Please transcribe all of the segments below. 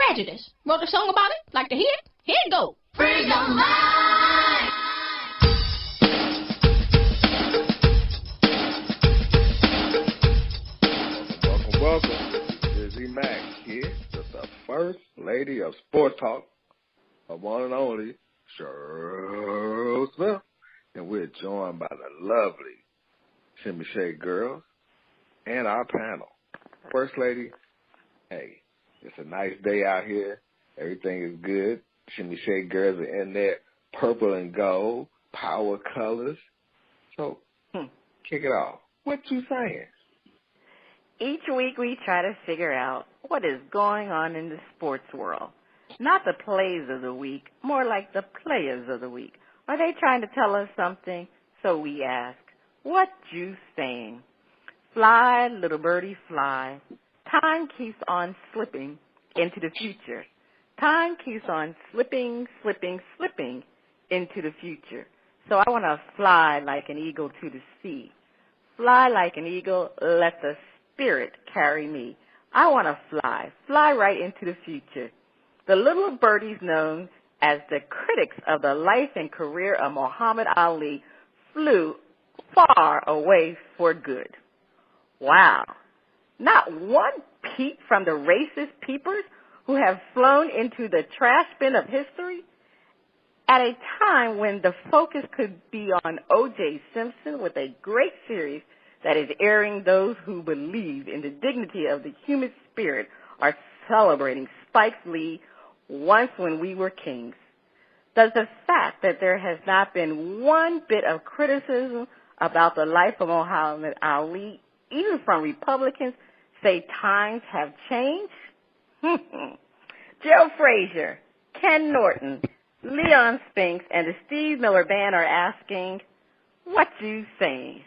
prejudice. Wrote a song about it. Like to hear it? Here it goes. Free your mind. Welcome. Dizzie Mac here with the first lady of sports talk, the one and only Cheryl Smith. And we're joined by the lovely Shimmy Shake Girls and our panel. First lady, hey, it's a nice day out here. Everything is good. Shimmy Shake Girls are in there, purple and gold, power colors. So, kick it off. What you saying? Each week we try to figure out what is going on in the sports world. Not the plays of the week, more like the players of the week. Are they trying to tell us something? So we ask, what you saying? Fly, little birdie, fly. Time keeps on slipping into the future. Time keeps on slipping, slipping, slipping into the future. So I want to fly like an eagle to the sea. Fly like an eagle, let the spirit carry me. I want to fly right into the future. The little birdies known as the critics of the life and career of Muhammad Ali flew far away for good. Wow. Not one peep from the racist peepers who have flown into the trash bin of history at a time when the focus could be on O.J. Simpson with a great series that is airing those who believe in the dignity of the human spirit are celebrating Spike Lee once when we were kings. Does the fact that there has not been one bit of criticism about the life of Muhammad Ali, even from Republicans, say times have changed? Joe Frazier, Ken Norton, Leon Spinks, and the Steve Miller Band are asking, what you saying?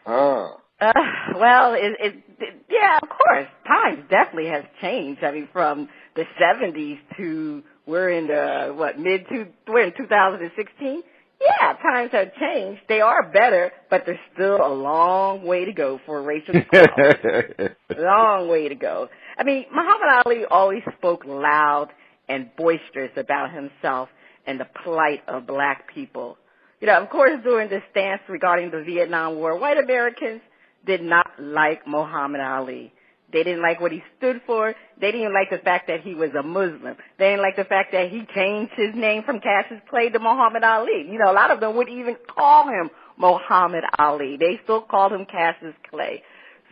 Oh. Well, yeah, of course. Times definitely has changed. I mean, from the 70s to we're in 2016. Yeah, times have changed. They are better, but there's still a long way to go for racial equality. Long way to go. I mean, Muhammad Ali always spoke loud and boisterous about himself and the plight of black people. You know, of course, during this stance regarding the Vietnam War, white Americans did not like Muhammad Ali. They didn't like what he stood for. They didn't like the fact that he was a Muslim. They didn't like the fact that he changed his name from Cassius Clay to Muhammad Ali. You know, a lot of them wouldn't even call him Muhammad Ali. They still called him Cassius Clay.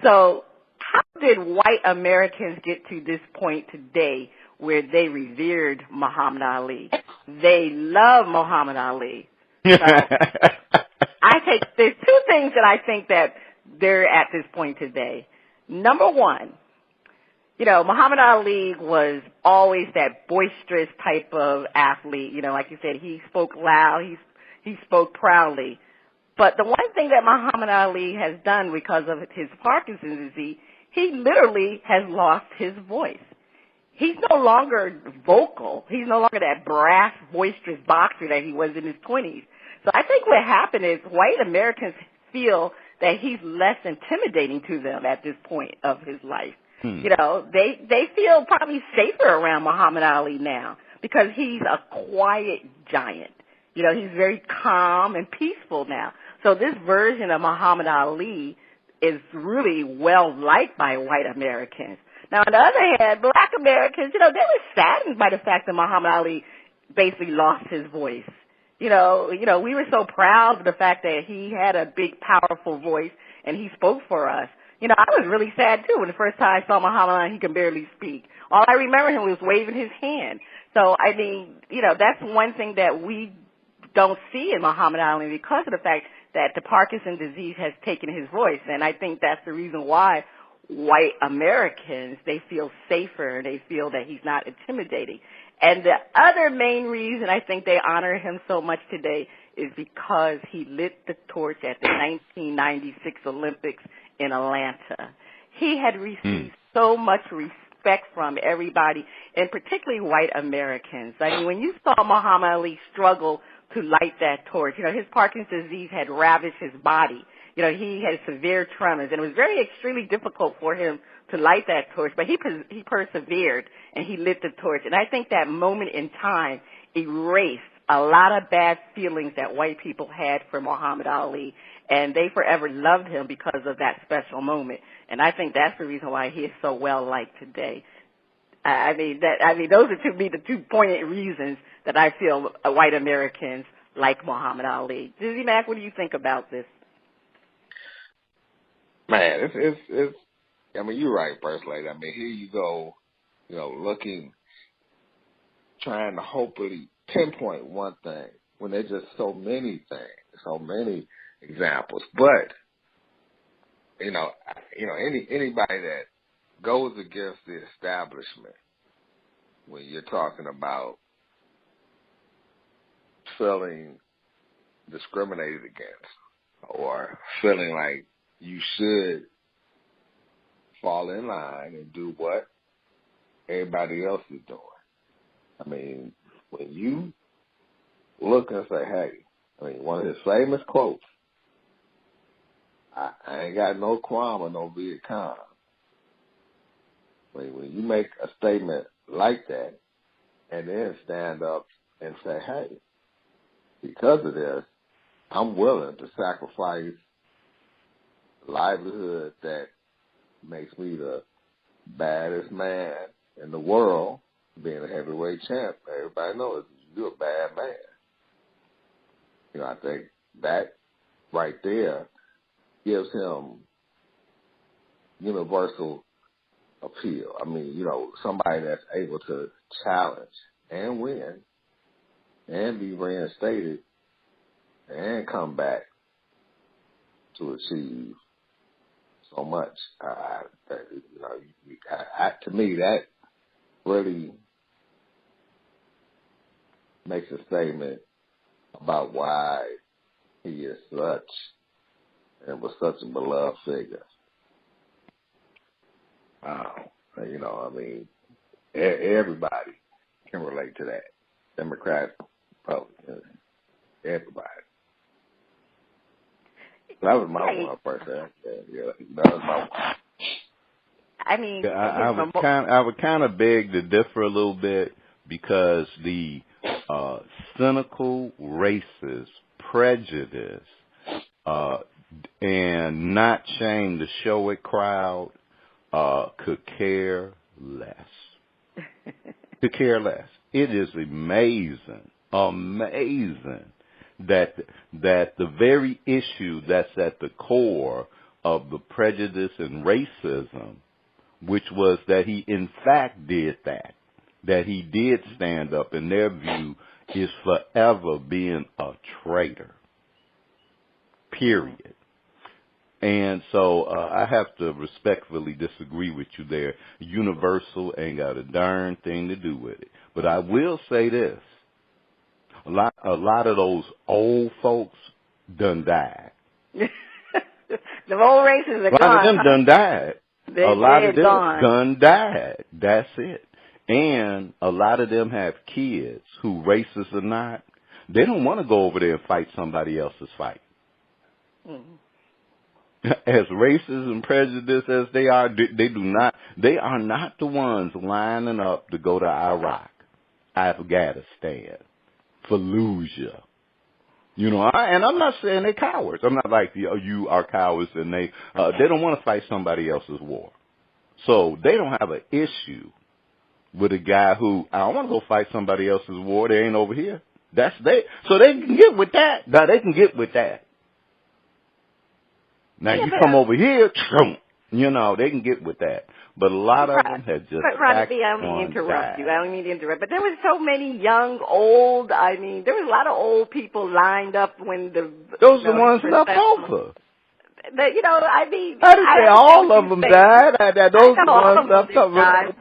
So how did white Americans get to this point today where they revered Muhammad Ali? They love Muhammad Ali. So there's two things that I think that they're at this point today. Number one, you know, Muhammad Ali was always that boisterous type of athlete. You know, like you said, he spoke loud, he spoke proudly. But the one thing that Muhammad Ali has done because of his Parkinson's disease, he literally has lost his voice. He's no longer vocal. He's no longer that brass, boisterous boxer that he was in his 20s. So I think what happened is white Americans feel that he's less intimidating to them at this point of his life. You know, they feel probably safer around Muhammad Ali now because he's a quiet giant. You know, he's very calm and peaceful now. So this version of Muhammad Ali is really well liked by white Americans. Now, on the other hand, black Americans, you know, they were saddened by the fact that Muhammad Ali basically lost his voice. You know, we were so proud of the fact that he had a big, powerful voice and he spoke for us. You know, I was really sad too when the first time I saw Muhammad Ali, he could barely speak. All I remember him was waving his hand. So, I mean, you know, that's one thing that we don't see in Muhammad Ali because of the fact that the Parkinson's disease has taken his voice. And I think that's the reason why white Americans, they feel safer. They feel that he's not intimidating. And the other main reason I think they honor him so much today is because he lit the torch at the 1996 Olympics in Atlanta. He had received so much respect from everybody, and particularly white Americans. I mean, when you saw Muhammad Ali struggle to light that torch, you know, his Parkinson's disease had ravaged his body. he had severe tremors, and it was extremely difficult for him to light that torch, but he persevered, and he lit the torch. And I think that moment in time erased a lot of bad feelings that white people had for Muhammad Ali, and they forever loved him because of that special moment. And I think that's the reason why he is so well liked today. Those are to me the 2 poignant reasons that I feel white Americans like Muhammad Ali. Dizzie Mac, what do you think about this? Man, it's. You're right, First Lady. Here you go, trying to hopefully pinpoint one thing when there's just so many things, so many examples. But anybody that goes against the establishment, when you're talking about feeling discriminated against or feeling like you should fall in line and do what everybody else is doing. When you look and say, hey, one of his famous quotes, I ain't got no crime or no Viet Cong. When you make a statement like that and then stand up and say, hey, because of this, I'm willing to sacrifice livelihood that makes me the baddest man in the world, being a heavyweight champ. Everybody knows you're a bad man. I think that right there gives him universal appeal. Somebody that's able to challenge and win and be reinstated and come back to achieve so much. To me, that really makes a statement about why he is such and was such a beloved figure. Everybody can relate to that. Democrats, Republicans, everybody. That was my one first. Yeah, that was my one. I would kind of beg to differ a little bit because the cynical, racist, prejudice, and not shame the show it crowd could care less. Could care less. It is amazing that the very issue that's at the core of the prejudice and racism, which was that he in fact did that he did stand up, in their view, is forever being a traitor. Period. And so I have to respectfully disagree with you there. Universal ain't got a darn thing to do with it. But I will say this. A lot of those old folks done died. The old races are gone. A lot of them done died. A lot of them done died. That's it. And a lot of them have kids who, racist or not, they don't want to go over there and fight somebody else's fight. Mm-hmm. As racist and prejudiced as they are are not the ones lining up to go to Iraq, Afghanistan, Fallujah. And I'm not saying they're cowards. I'm not like you are cowards and they don't want to fight somebody else's war. So they don't have an issue with a guy who, I don't want to go fight somebody else's war. They ain't over here. So they can get with that. Now they can get with that. Now, you come over here, they can get with that. But a lot of them have just I don't mean to interrupt. But there was so many young, old, there was a lot of old people lined up when those are the ones left over. I didn't say all of them died. Those are the ones left over.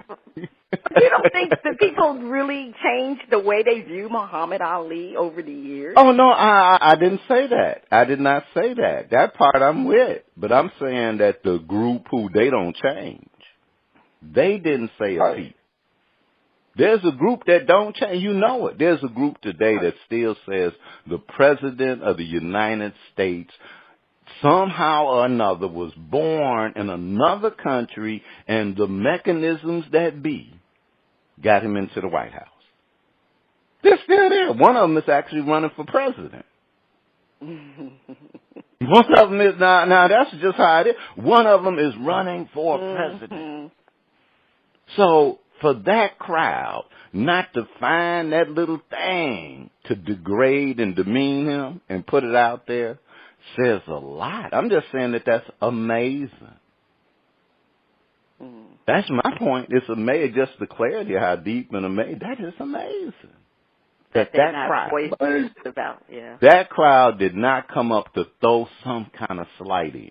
But you don't think that people really changed the way they view Muhammad Ali over the years? Oh, no, I didn't say that. I did not say that. That part I'm with. But I'm saying that the group who they don't change, they didn't say a peep. There's a group that don't change. You know it. There's a group today that still says the President of the United States somehow or another was born in another country, and the mechanisms that be got him into the White House. They're still there. One of them is actually running for president. One of them is, now that's just how it is. One of them is running for president. So for that crowd not to find that little thing to degrade and demean him and put it out there says a lot. I'm just saying that that's amazing. That's my point. It's amazing, just the clarity of how deep and amazing. That is amazing. That crowd, that crowd did not come up to throw some kind of slight in.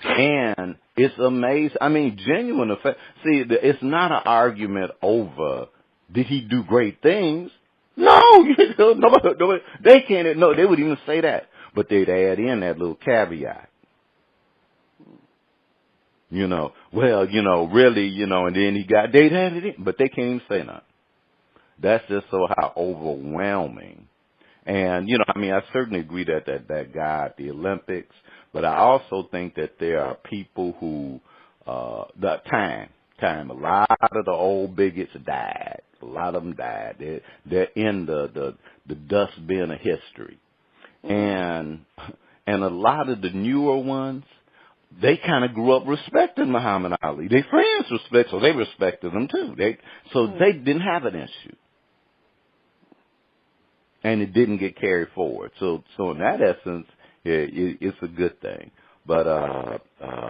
And it's amazing. I mean, genuine effect. See, it's not an argument over did he do great things. No, nobody, they can't. No, they would even say that, but they'd add in that little caveat. Really, and then they'd add it in, but they can't even say nothing. That's just so how overwhelming. And, I certainly agree that guy at the Olympics, but I also think that there are people who, the time, a lot of the old bigots died. A lot of them died. They're in the dustbin of history. And a lot of the newer ones, they kind of grew up respecting Muhammad Ali. Their friends so they respected him too. They didn't have an issue. And it didn't get carried forward. So in that essence, it's a good thing. But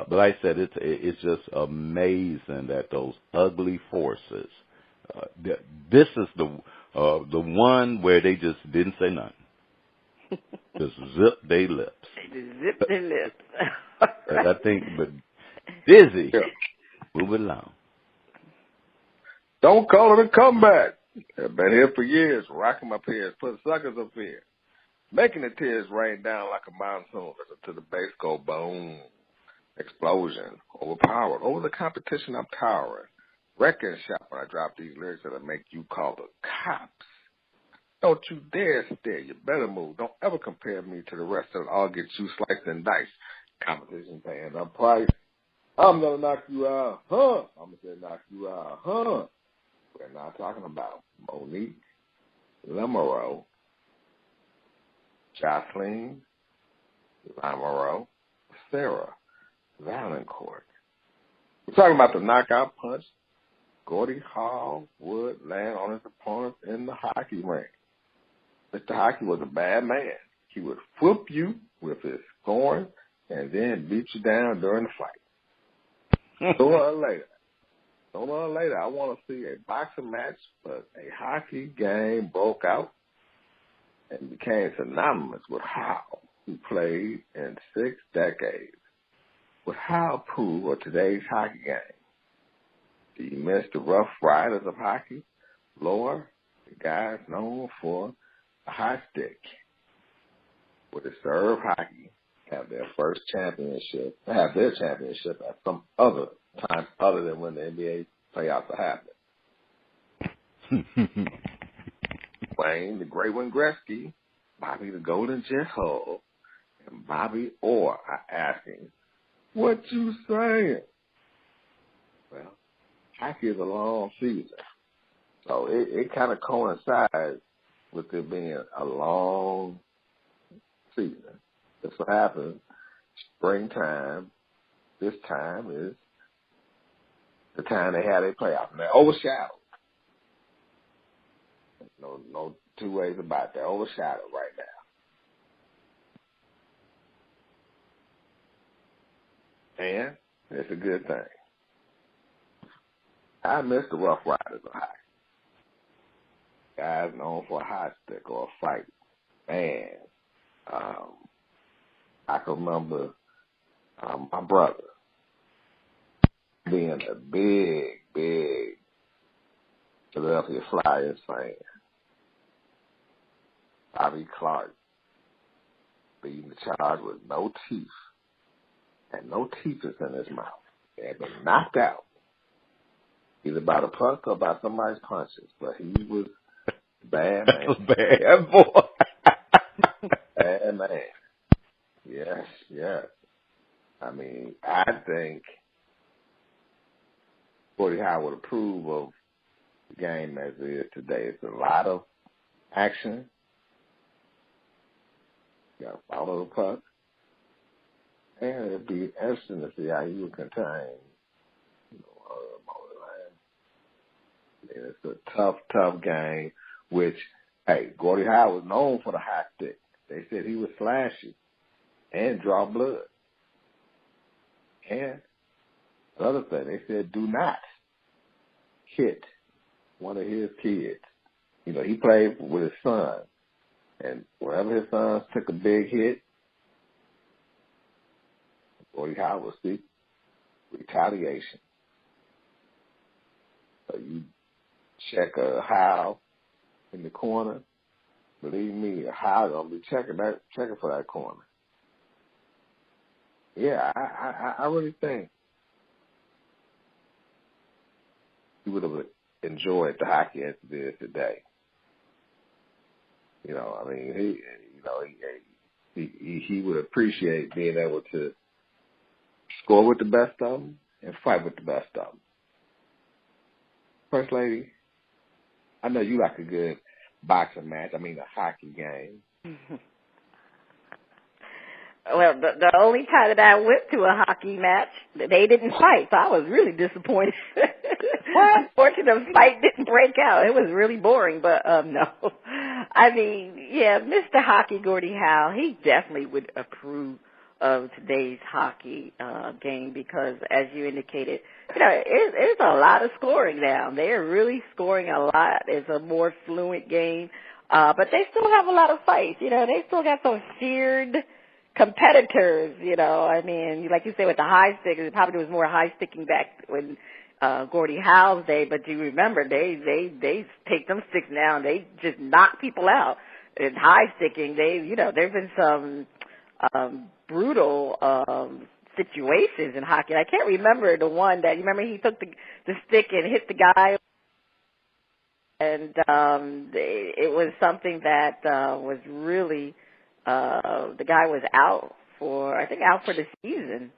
like I said, it's just amazing that those ugly forces. This is the one where they just didn't say nothing. Just zip their lips. They just zip their lips. I think, but Dizzie, move it along. Don't call it a comeback. I've been here for years, rocking my peers, putting suckers up here, making the tears rain down like a monsoon to the bass go boom, explosion, overpowered. Over the competition, I'm towering. Wrecking shop when I drop these lyrics that'll make you call the cops. Don't you dare stare. You better move. Don't ever compare me to the rest of it. I'll get you sliced and diced. Competition paying up price. I'm gonna knock you out, huh? I'm gonna say knock you out, huh? We're not talking about Monique, Lamoureux, Jocelyn, Lamoureux, Sarah Valancourt. We're talking about the knockout punch. Gordie Howe would land on his opponent in the hockey ring. Mr. Hockey was a bad man. He would whip you with his scorn and then beat you down during the fight. Sooner or later, I want to see a boxing match, but a hockey game broke out and became synonymous with Howe, who played in 6 decades. Would Howe prove of today's hockey game? Do you miss the Rough Riders of hockey? Lower, the guys known for a high stick. Would the Serve Hockey have their championship at some other time other than when the NBA playoffs are happening? Wayne, the Great One Gretzky, Bobby the Golden Jet Hull, and Bobby Orr are asking, what you saying? Well, hockey is a long season, so it kind of coincides with it being a long season. That's what happens. Springtime, this time is the time they have their playoffs. And they're overshadowed. No two ways about it. They're overshadowed right now. And it's a good thing. I miss the Rough Riders of hockey. Guys known for a high stick or a fight. Man, I can remember my brother being a big Philadelphia Flyers fan. Bobby Clark beating the Charge with no teeth. And no teeth is in his mouth. He had been knocked out. Either by the puck or by somebody's punches. But he was a bad man. Bad boy. Bad man. Yes. Yes. I mean, I think Gordie Howe would approve of the game as it is today. It's a lot of action. You got to follow the puck. And it'd be interesting to see how he would contain, and it's a tough game, which, hey, Gordie Howe was known for the high stick. They said he was flashy and draw blood. And another thing, they said do not hit one of his kids. You know, he played with his son, and whenever his sons took a big hit, Gordie Howe will seek retaliation. So you check a Howe in the corner. Believe me, a Howe gonna be checking for that corner. Yeah, I really think he would have enjoyed the hockey as it is today. You know, I mean, he would appreciate being able to score with the best of them and fight with the best of them. First Lady, I know you like a good boxing match. I mean, a hockey game. Well, the only time that I went to a hockey match, they didn't fight, so I was really disappointed. Unfortunately, the fight didn't break out. It was really boring, but no. I mean, yeah, Mr. Hockey Gordie Howe, he definitely would approve of today's hockey game because, as you indicated, you know, it's a lot of scoring now. They're really scoring a lot. It's a more fluent game, but they still have a lot of fights. You know, they still got some feared competitors, you know. I mean, like you say, with the high stick, it probably was more high sticking back when Gordie Howe's day, but you remember they take them sticks now and they just knock people out. In high sticking, there's been some brutal situations in hockey. I can't remember the one that, you remember he took the stick and hit the guy, and it was something that was really, the guy was out for the season.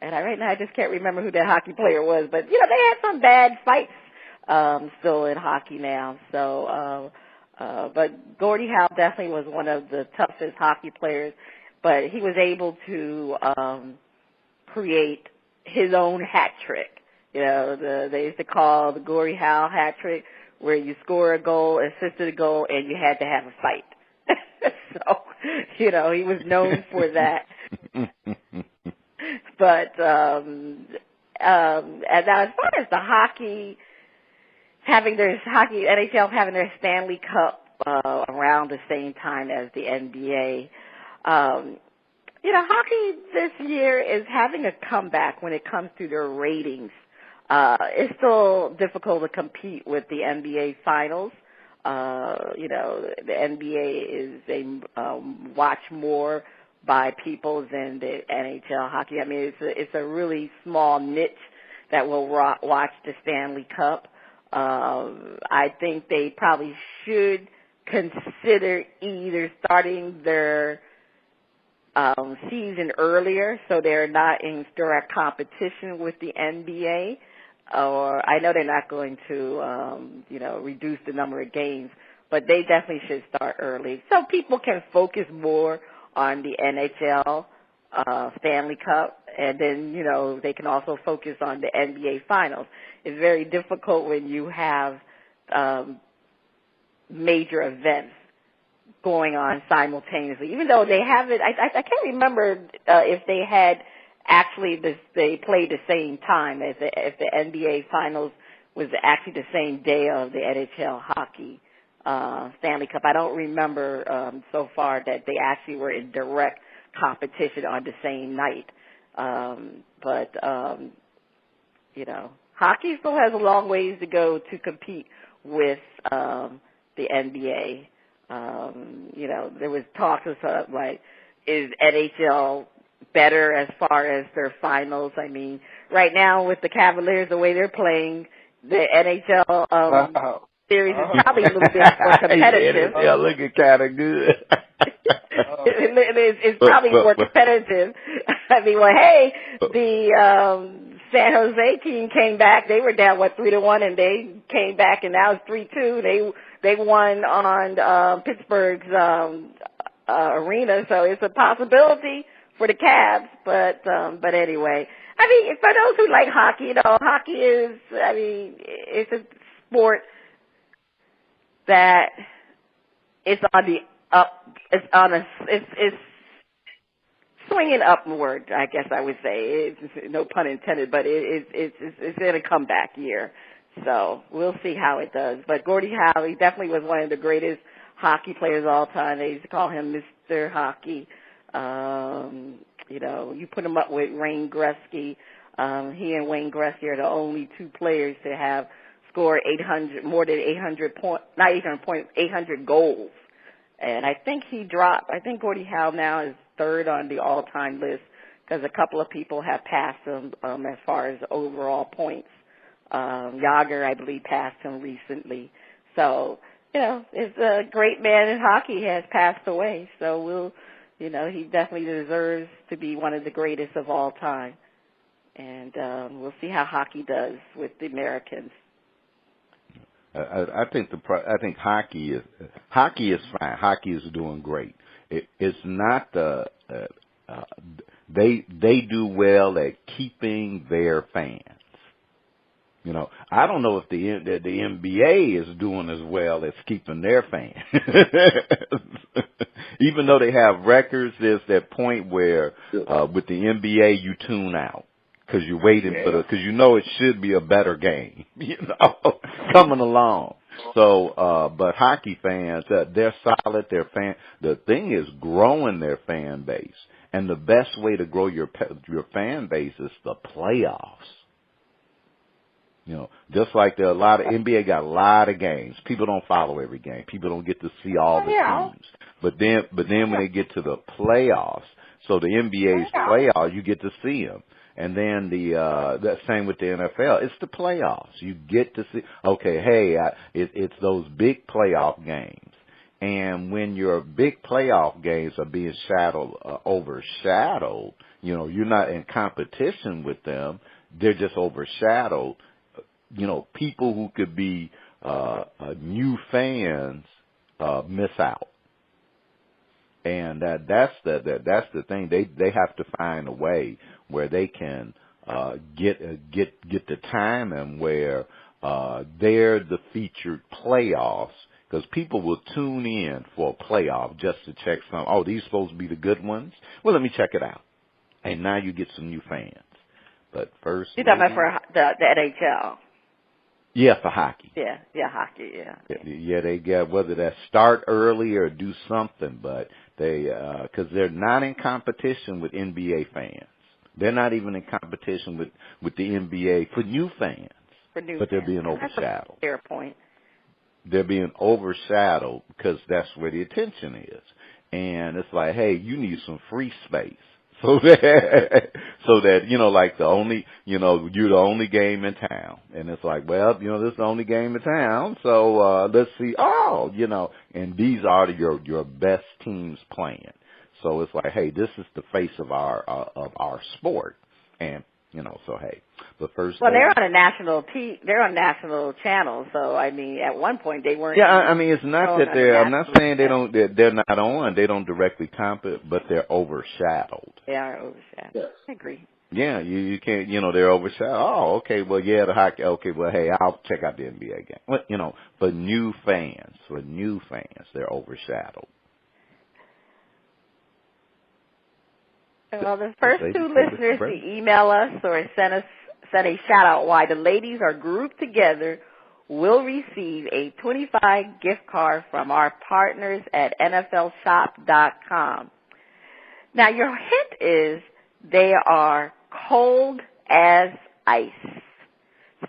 And right now I just can't remember who that hockey player was. But, you know, they had some bad fights still in hockey now. So, but Gordie Howe definitely was one of the toughest hockey players. But he was able to create his own hat trick. You know, they used to call the Gordie Howe hat trick, where you score a goal, assisted a goal, and you had to have a fight. So, you know, he was known for that. But and now as far as the hockey, NHL having their Stanley Cup around the same time as the NBA, you know, hockey this year is having a comeback when it comes to their ratings. It's still difficult to compete with the NBA Finals. You know, the NBA is watched more by people than the NHL hockey. I mean, it's a really small niche that will watch the Stanley Cup. I think they probably should consider either starting their season earlier so they're not in direct competition with the NBA. Or I know they're not going to, you know, reduce the number of games, but they definitely should start early so people can focus more on the NHL Stanley Cup, and then, you know, they can also focus on the NBA Finals. It's very difficult when you have major events going on simultaneously, even though they have it. I can't remember if they had actually they played the same time as if the NBA Finals was actually the same day of the NHL hockey Stanley Cup. I don't remember so far that they actually were in direct competition on the same night. But you know, hockey still has a long ways to go to compete with the NBA. You know, there was talk of sort of like, is NHL better as far as their finals? I mean, right now with the Cavaliers, the way they're playing, the NHL series is probably a little bit more competitive. Yeah, looking kind of good. It it's probably more competitive. I mean, well, hey, the San Jose team came back. They were down 3-1, and they came back, and now it's 3-2. They won on Pittsburgh's arena, so it's a possibility for the Cavs. But anyway, I mean, for those who like hockey, hockey is, I mean, it's a sport that it's on the up. It's swinging upward, I guess I would say. It's no pun intended, but it's in a comeback year. So we'll see how it does. But Gordie Howe, he definitely was one of the greatest hockey players of all time. They used to call him Mr. Hockey. You put him up with Wayne Gretzky. He and Wayne Gretzky are the only two players to have scored 800 goals. And I think Gordie Howe now is third on the all-time list because a couple of people have passed him as far as overall points. Yager, I believe, passed him recently. So, it's a great man in hockey has passed away. So he definitely deserves to be one of the greatest of all time. And we'll see how hockey does with the Americans. I think hockey is fine. Hockey is doing great. It's not they do well at keeping their fans. I don't know if the NBA is doing as well as keeping their fans. Even though they have records, there's that point where with the NBA you tune out. Because you're waiting because it should be a better game, coming along. So, but hockey fans, they're solid. The thing is growing their fan base, and the best way to grow your fan base is the playoffs. Just like there are a lot of NBA got a lot of games. People don't follow every game. People don't get to see all the teams. But then when they get to the playoffs, so the NBA's playoffs, you get to see them. And then the same with the NFL. It's the playoffs. You get to see, it's those big playoff games. And when your big playoff games are being overshadowed, you're not in competition with them. They're just overshadowed. People who could be new fans miss out. And that's the thing. They have to find a way where they can get the time and where they're the featured playoffs, because people will tune in for a playoff just to check some. Oh, these supposed to be the good ones. Well, let me check it out, and now you get some new fans. But first, you're talking about for the NHL. Yeah, for hockey. Yeah, hockey, yeah. Yeah, they got, whether that start early or do something, but because they're not in competition with NBA fans. They're not even in competition with the NBA for new fans. But they're being overshadowed. That's a fair point. They're being overshadowed because that's where the attention is. And it's like, hey, you need some free space. So that, like you're the only game in town. And it's like, well, this is the only game in town. So, let's see. And these are your best teams playing. So it's like, hey, this is the face of our sport. And, so hey, but first. Well, they're on a national they're on national channels. So, I mean, at one point they weren't. Yeah, I mean, it's not that I'm not saying they're not on. They don't directly compete, but they're overshadowed. They are overshadowed. Yes. I agree. Yeah, you can't, they're overshadowed. Oh, okay, well, yeah, the hockey, okay, well, hey, I'll check out the NBA game. But, for new fans, they're overshadowed. Well, the first two listeners to email us or send a shout-out why the ladies are grouped together will receive a $25 gift card from our partners at NFLShop.com. Now, your hint is they are cold as ice.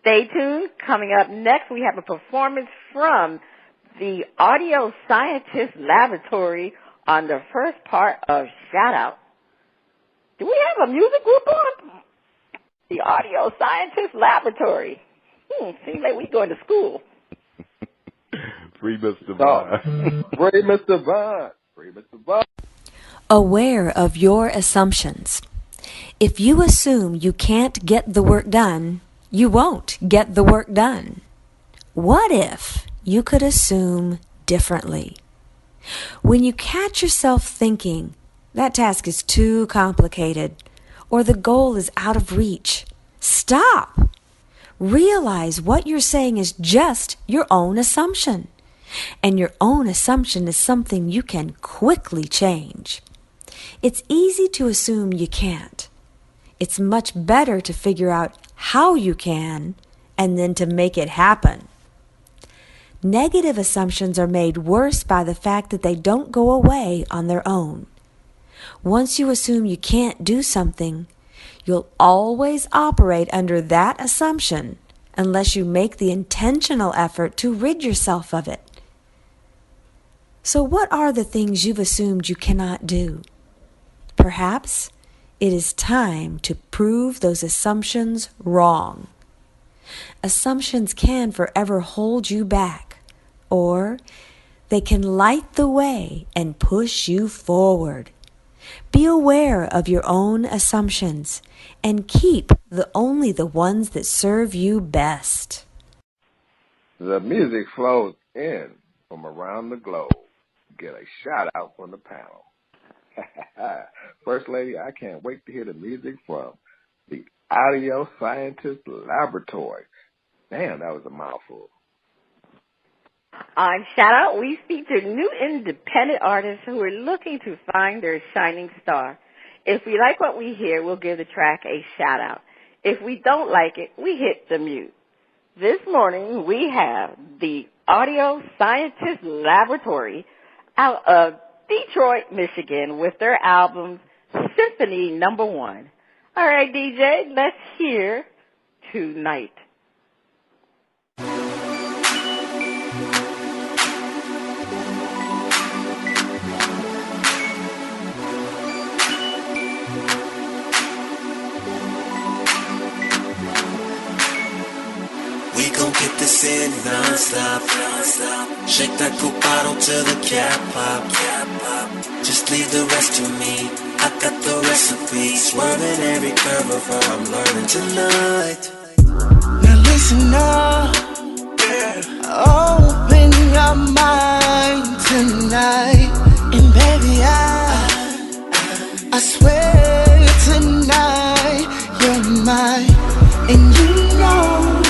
Stay tuned. Coming up next, we have a performance from the Audio Scientist Laboratory on the first part of Shout-Out. Do we have a music group on? The Audio Scientist Laboratory. Seems like we going to school. Free Mr. Vaughn. Free Mr. Vaughn. Free Mr. Vaughn. Aware of your assumptions. If you assume you can't get the work done, you won't get the work done. What if you could assume differently? When you catch yourself thinking, that task is too complicated, or the goal is out of reach, stop. Realize what you're saying is just your own assumption. And your own assumption is something you can quickly change. It's easy to assume you can't. It's much better to figure out how you can and then to make it happen. Negative assumptions are made worse by the fact that they don't go away on their own. Once you assume you can't do something, you'll always operate under that assumption unless you make the intentional effort to rid yourself of it. So what are the things you've assumed you cannot do? Perhaps it is time to prove those assumptions wrong. Assumptions can forever hold you back, or they can light the way and push you forward. Be aware of your own assumptions and keep only the ones that serve you best. The music flows in from around the globe. Get a shout out from the panel. First Lady, I can't wait to hear the music from the Audio Scientist Laboratory. Damn, that was a mouthful. On Shout Out, we feature new independent artists who are looking to find their shining star. If we like what we hear, we'll give the track a shout out. If we don't like it, we hit the mute. This morning, we have the Audio Scientist Laboratory out of Detroit, Michigan, with their album Symphony Number 1. All right, DJ, let's hear Tonight. We gon' get this in non-stop. Shake that cool bottle till the cap pop. Just leave the rest to me. I got the recipe. Swerving every curve of her, I'm learning tonight. Now listen up. Open your mind tonight. And baby, I swear tonight you're mine. And you know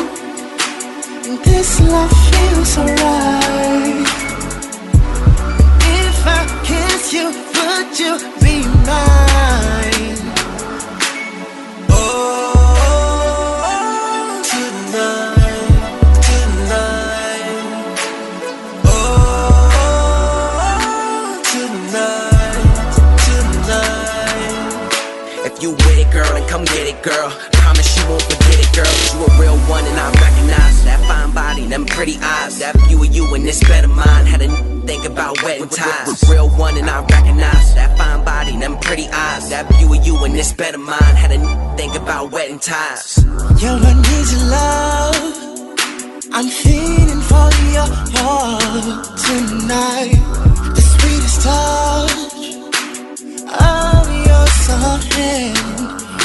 this love feels alright. If I kiss you, would you be mine? Oh, tonight, tonight. Oh, tonight, tonight. If you with it, girl, then come get it, girl. Promise you won't forget it, girl. You a real one and I recognize that fine body, them pretty eyes. That view of you and this better mind. Had a think about wedding ties. Real one and I recognize that fine body, them pretty eyes. That view of you and this better mind. Had a think about wedding ties. Yo, I need your love. I'm feeling for your heart tonight. The sweetest touch of your soft hand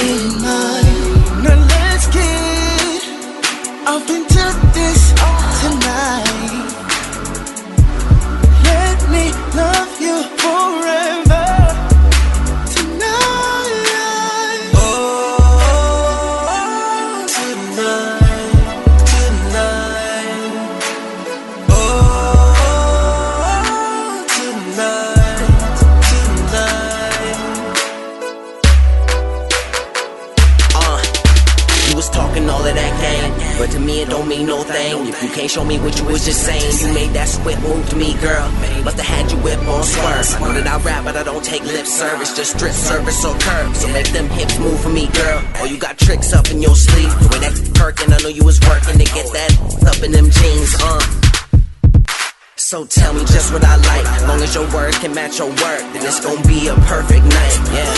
in mine. Now let's get up into this tonight. Let me love you forever tonight. Oh, tonight, tonight. Oh, tonight, tonight. You was talking all of that game, but to me it don't mean no thing. If you can't show me what you was just saying, you made that swift move to me, girl. Must've had you whip on swerve. I know that I rap, but I don't take lip service, just strip service or curb. So make them hips move for me, girl. Or you got tricks up in your sleeve. The way that perkin', I know you was working to get that up in them jeans, So tell me just what I like. As long as your words can match your work, then it's gonna be a perfect night, yeah.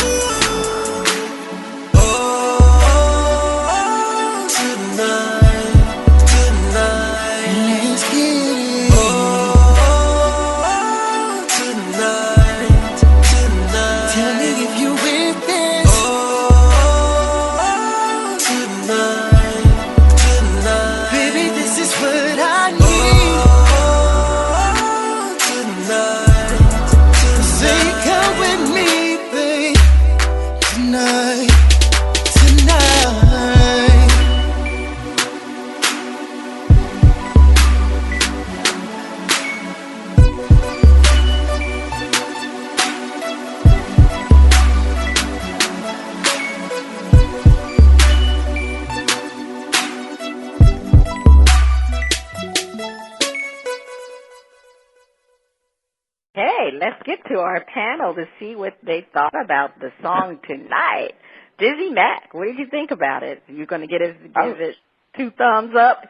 right, let's get to our panel to see what they thought about the song tonight. Dizzie Mac, what did you think about it? You going to give it 2 thumbs up,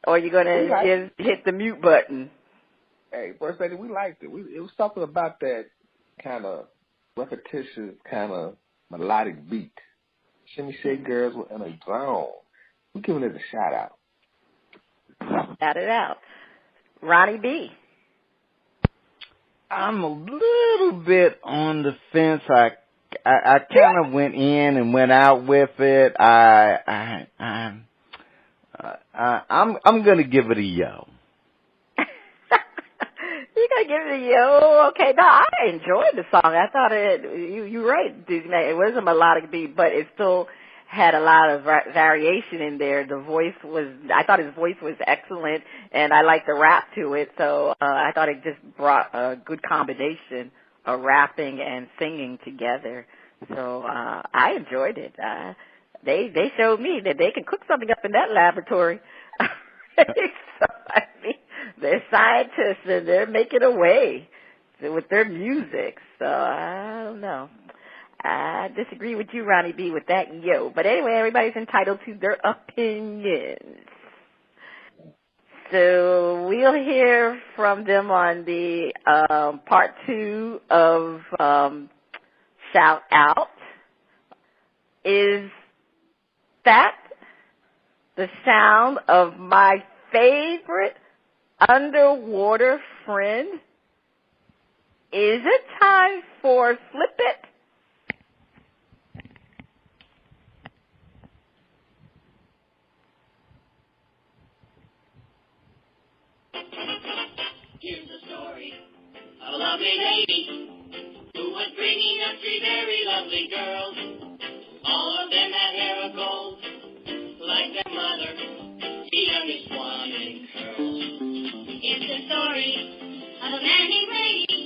or you going to hit the mute button? Hey, First Lady, we liked it. It was something about that kind of repetitious, kind of melodic beat. Shimmy Shake Girls were in a zone. We're giving it a shout out. Shout it out. Ronnie B. I'm a little bit on the fence. I kind of went in and went out with it. I'm gonna give it a yo. You gotta give it a yo. Okay, no, I enjoyed the song. I thought you're right, Dizzie Mac. It was a melodic beat, but it still had a lot of variation in there. I thought his voice was excellent, and I liked the rap to it. So I thought it just brought a good combination of rapping and singing together. So I enjoyed it. They showed me that they can cook something up in that laboratory. So, I mean, they're scientists and they're making a way with their music. So I don't know. I disagree with you, Ronnie B, with that yo. But anyway, everybody's entitled to their opinions. So we'll hear from them on the part 2 of Shout Out. Is that the sound of my favorite underwater friend? Is it time for Flip It? Here's the story of a lovely lady who was bringing up 3 very lovely girls. All of them had hair of gold, like their mother, the youngest one in curls. It's the story of a man named Brady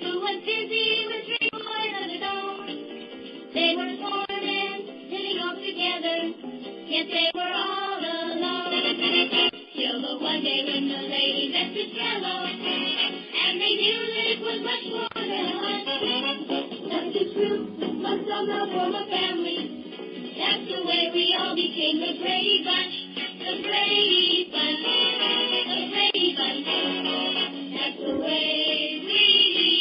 who was busy with 3 boys of his own. They were swarming, living all together, yet they were all alone. Till the one day when the lady left his yellow, and they knew that it was much more than a hunt. But the truth must all know for my family. That's the way we all became the Brady Bunch. The Brady Bunch. The Brady Bunch. That's the way we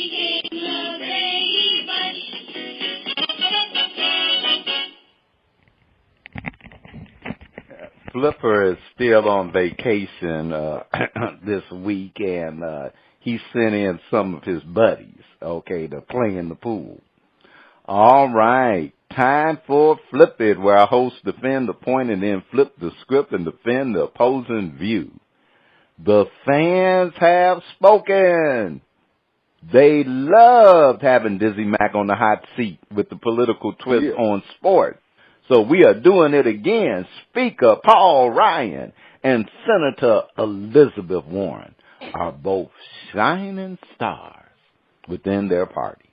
became the Brady Bunch. Flipper is still on vacation this week, and he sent in some of his buddies, to play in the pool. All right, time for Flip It, where our hosts defend the point and then flip the script and defend the opposing view. The fans have spoken. They loved having Dizzie Mac on the hot seat with the political twist on sports. So we are doing it again. Speaker Paul Ryan and Senator Elizabeth Warren are both shining stars within their parties.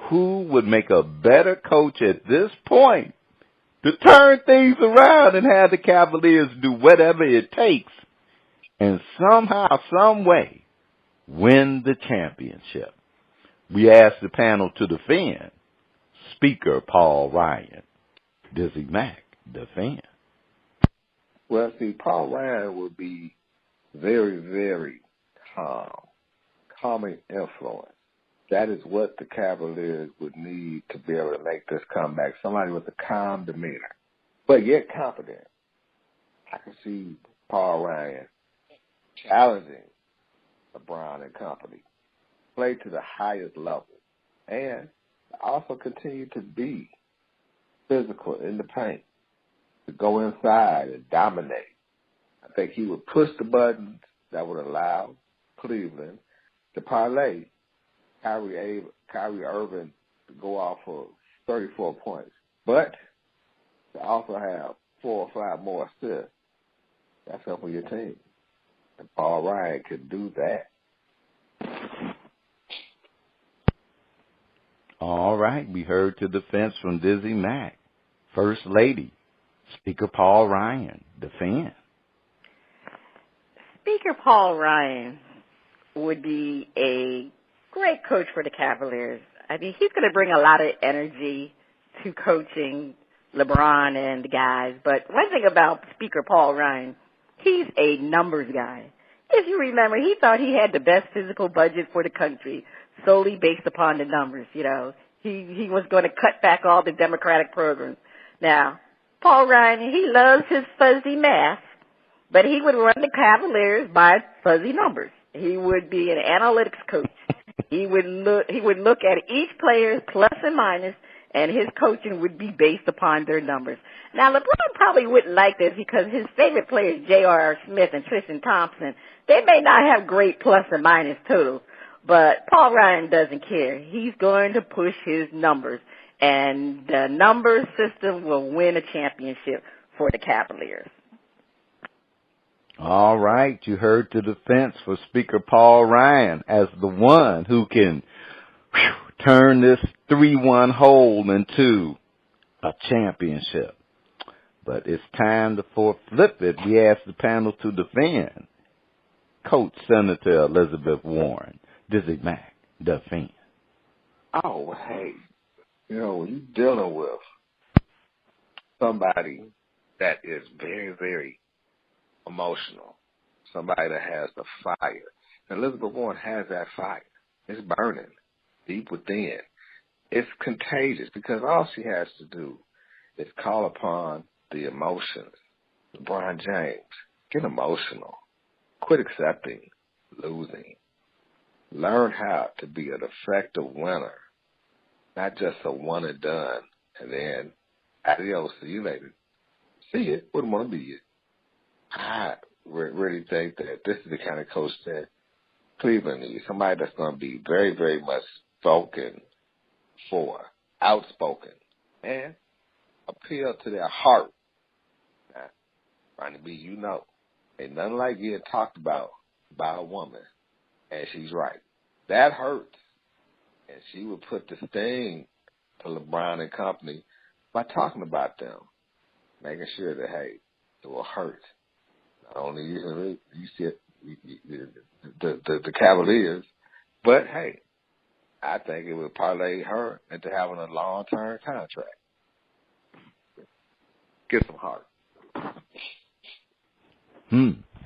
Who would make a better coach at this point to turn things around and have the Cavaliers do whatever it takes and somehow, some way, win the championship? We ask the panel to defend Speaker Paul Ryan. Dizzie Mac, defend. Well, see, Paul Ryan would be very, very calming influence. That is what the Cavaliers would need to be able to make this comeback. Somebody with a calm demeanor, but yet confident. I can see Paul Ryan challenging LeBron and company, play to the highest level, and also continue to be physical in the paint, to go inside and dominate. I think he would push the buttons that would allow Cleveland to parlay Kyrie Irving to go off for 34 points, but to also have 4 or 5 more assists. That's helping your team. And Paul Ryan could do that. All right, we heard to defense from Dizzie Mac. First Lady, Speaker Paul Ryan, defend. Speaker Paul Ryan would be a great coach for the Cavaliers. I mean, he's going to bring a lot of energy to coaching LeBron and the guys. But one thing about Speaker Paul Ryan, he's a numbers guy. If you remember, he thought he had the best physical budget for the country solely based upon the numbers, you know. He was going to cut back all the Democratic programs. Now, Paul Ryan, he loves his fuzzy math, but he would run the Cavaliers by fuzzy numbers. He would be an analytics coach. He would look at each player's plus and minus, and his coaching would be based upon their numbers. Now, LeBron probably wouldn't like this because his favorite players, J.R.R. Smith and Tristan Thompson, they may not have great plus and minus totals, but Paul Ryan doesn't care. He's going to push his numbers, and the number system will win a championship for the Cavaliers. All right, you heard the defense for Speaker Paul Ryan as the one who can turn this 3-1 hole into a championship. But it's time to flip it. We ask the panel to defend. Coach Senator Elizabeth Warren, Dizzie Mac, defend. Oh, hey, you know, when you're dealing with somebody that is very, very emotional, somebody that has the fire, and Elizabeth Warren has that fire. It's burning deep within. It's contagious because all she has to do is call upon the emotions. LeBron James, get emotional. Quit accepting losing. Learn how to be an effective winner, not just a one and done, and then adios, see you later. See it, wouldn't want to be it. I really think that this is the kind of coach that Cleveland needs, somebody that's going to be very, very much spoken for, outspoken, and appeal to their heart. Now, trying to be, you know, ain't nothing like getting talked about by a woman, and she's right. That hurts, and she would put the sting to LeBron and company by talking about them, making sure that, hey, it will hurt. Not only you see it, the Cavaliers, but, hey, I think it would parlay her into having a long-term contract. Get some heart.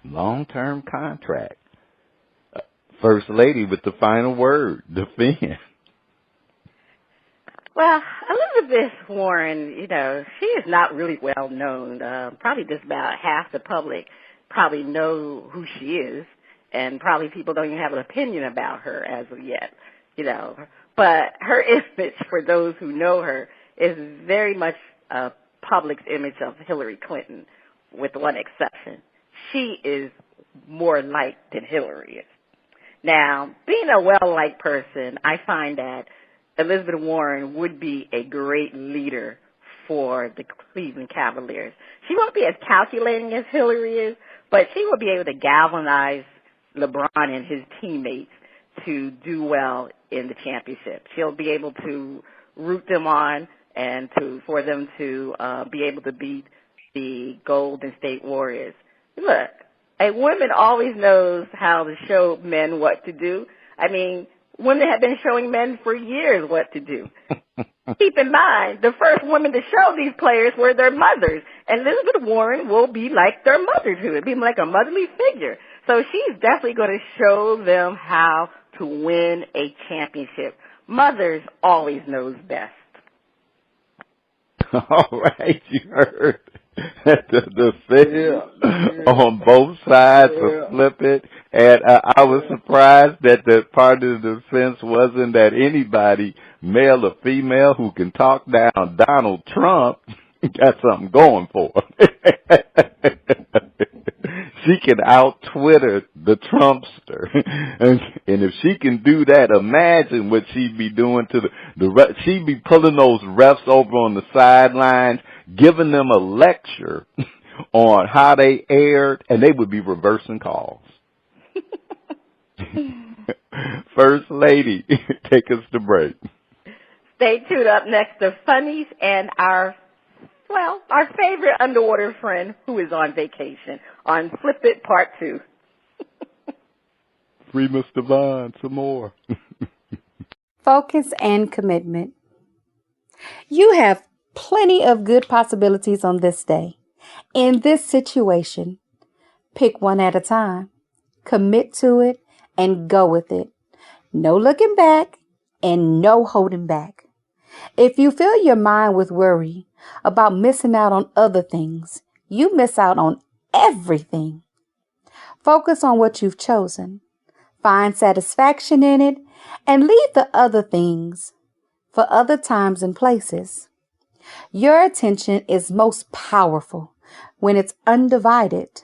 Long-term contract. First Lady with the final word. Defend. Well, Elizabeth Warren, you know, she is not really well known. Probably just about half the public probably know who she is, and probably people don't even have an opinion about her as of yet, you know. But her image, for those who know her, is very much a public's image of Hillary Clinton, with one exception. She is more liked than Hillary is. Now, being a well-liked person, I find that Elizabeth Warren would be a great leader for the Cleveland Cavaliers. She won't be as calculating as Hillary is, but she will be able to galvanize LeBron and his teammates to do well in the championship. She'll be able to root them on and for them to be able to beat the Golden State Warriors. Look, a woman always knows how to show men what to do. I mean, women have been showing men for years what to do. Keep in mind, the first women to show these players were their mothers, and Elizabeth Warren will be like their mother to it, be like a motherly figure. So she's definitely going to show them how to win a championship. Mothers always knows best. All right, you heard the figure on both sides to flip it. And I was surprised that the part of the defense wasn't that anybody, male or female, who can talk down Donald Trump got something going for her. She can out-Twitter the Trumpster. And if she can do that, imagine what she'd be doing to the she'd be pulling those refs over on the sidelines, giving them a lecture on how they aired, and they would be reversing calls. First Lady, take us to break. Stay tuned. Up next, the funnies and our favorite underwater friend who is on vacation on Flip It Part 2. Free Mr. Vaughn, some more. Focus and commitment. You have plenty of good possibilities on this day. In this situation, pick one at a time. Commit to it and go with it. No looking back and no holding back. If you fill your mind with worry about missing out on other things, you miss out on everything. Focus on what you've chosen. Find satisfaction in it and leave the other things for other times and places. Your attention is most powerful when it's undivided.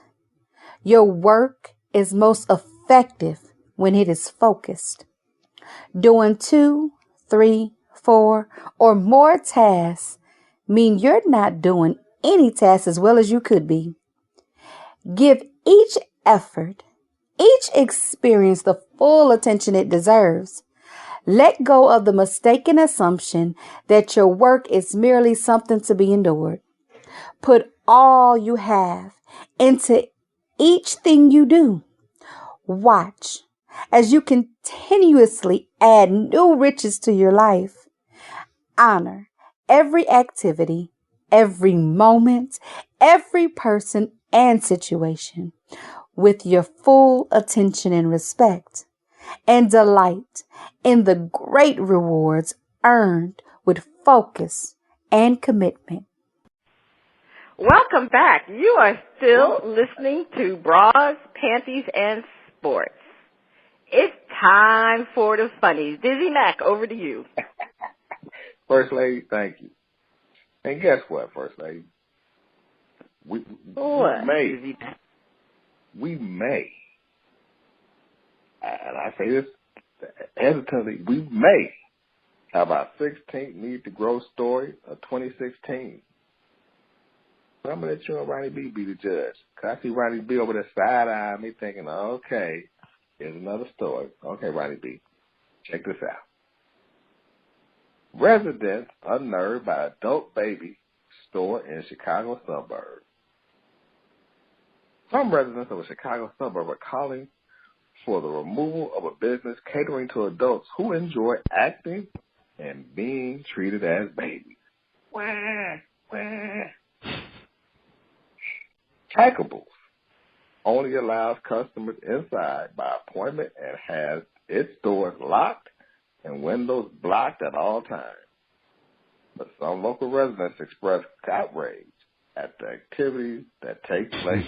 Your work is most effective when it is focused. Doing 2, 3, 4, or more tasks mean you're not doing any task as well as you could be. Give each effort, each experience the full attention it deserves. Let go of the mistaken assumption that your work is merely something to be endured. Put all you have into each thing you do. Watch as you continuously add new riches to your life. Honor every activity, every moment, every person and situation with your full attention and respect, and delight in the great rewards earned with focus and commitment. Welcome back. You are still listening to Bras, Panties, and Sports. It's time for the funnies. Dizzie Mac, over to you. First Lady, thank you. And guess what, First Lady? We may, and I say this hesitantly, we may have our 16th Need to Grow story of 2016. But I'm going to let you and Ronnie B be the judge. Because I see Ronnie B over there side-eyeing me thinking, okay, here's another story. Okay, Ronnie B, check this out. Residents unnerved by adult baby store in Chicago suburb. Some residents of a Chicago suburb are calling for the removal of a business catering to adults who enjoy acting and being treated as babies. Wah, wah. Tackables only allows customers inside by appointment and has its doors locked and windows blocked at all times. But some local residents express outrage at the activities that take place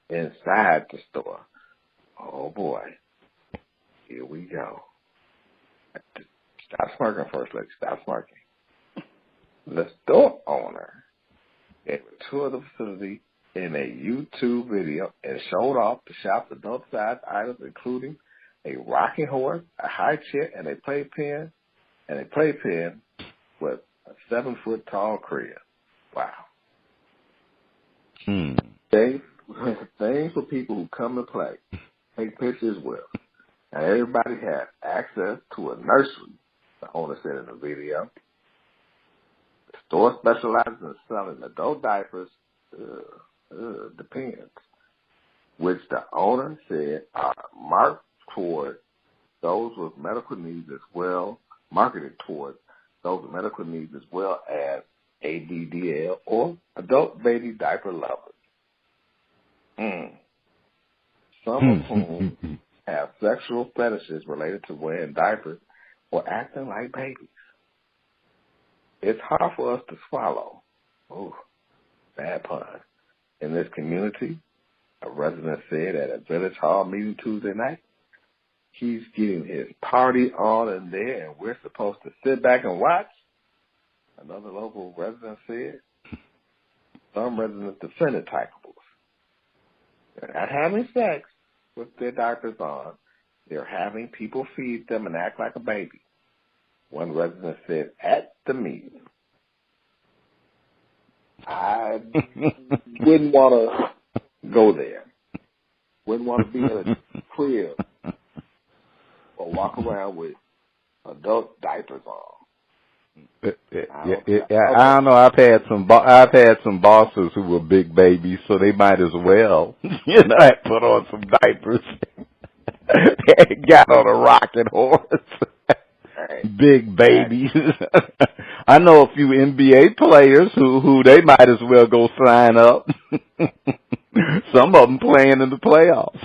inside the store. Oh, boy. Here we go. Stop smirking, First Lady. Stop smirking. The store owner gave a tour of the facility in a YouTube video and showed off the shop's adult-sized items, including a rocking horse, a high chair, and a playpen with a 7-foot-tall crib. Wow. Things for people who come to play, take pictures with. And everybody has access to a nursery, the owner said in the video. The store specializes in selling adult diapers, depends, which the owner said are marketed towards those with medical needs as well as ADDL or adult baby diaper lovers. Some of whom have sexual fetishes related to wearing diapers or acting like babies. It's hard for us to swallow. Oh, bad pun. In this community, a resident said at a village hall meeting Tuesday night, he's getting his party on in there and we're supposed to sit back and watch. Another local resident said some residents defended Tackables. They're not having sex with their diapers on. They're having people feed them and act like a baby. One resident said at the meeting, I wouldn't want to go there. Wouldn't want to be in a crib or walk around with adult diapers on. I don't know. I've had some bosses who were big babies, so they might as well, put on some diapers. got on a rocking horse. Big babies. I know a few NBA players who they might as well go sign up. Some of them playing in the playoffs.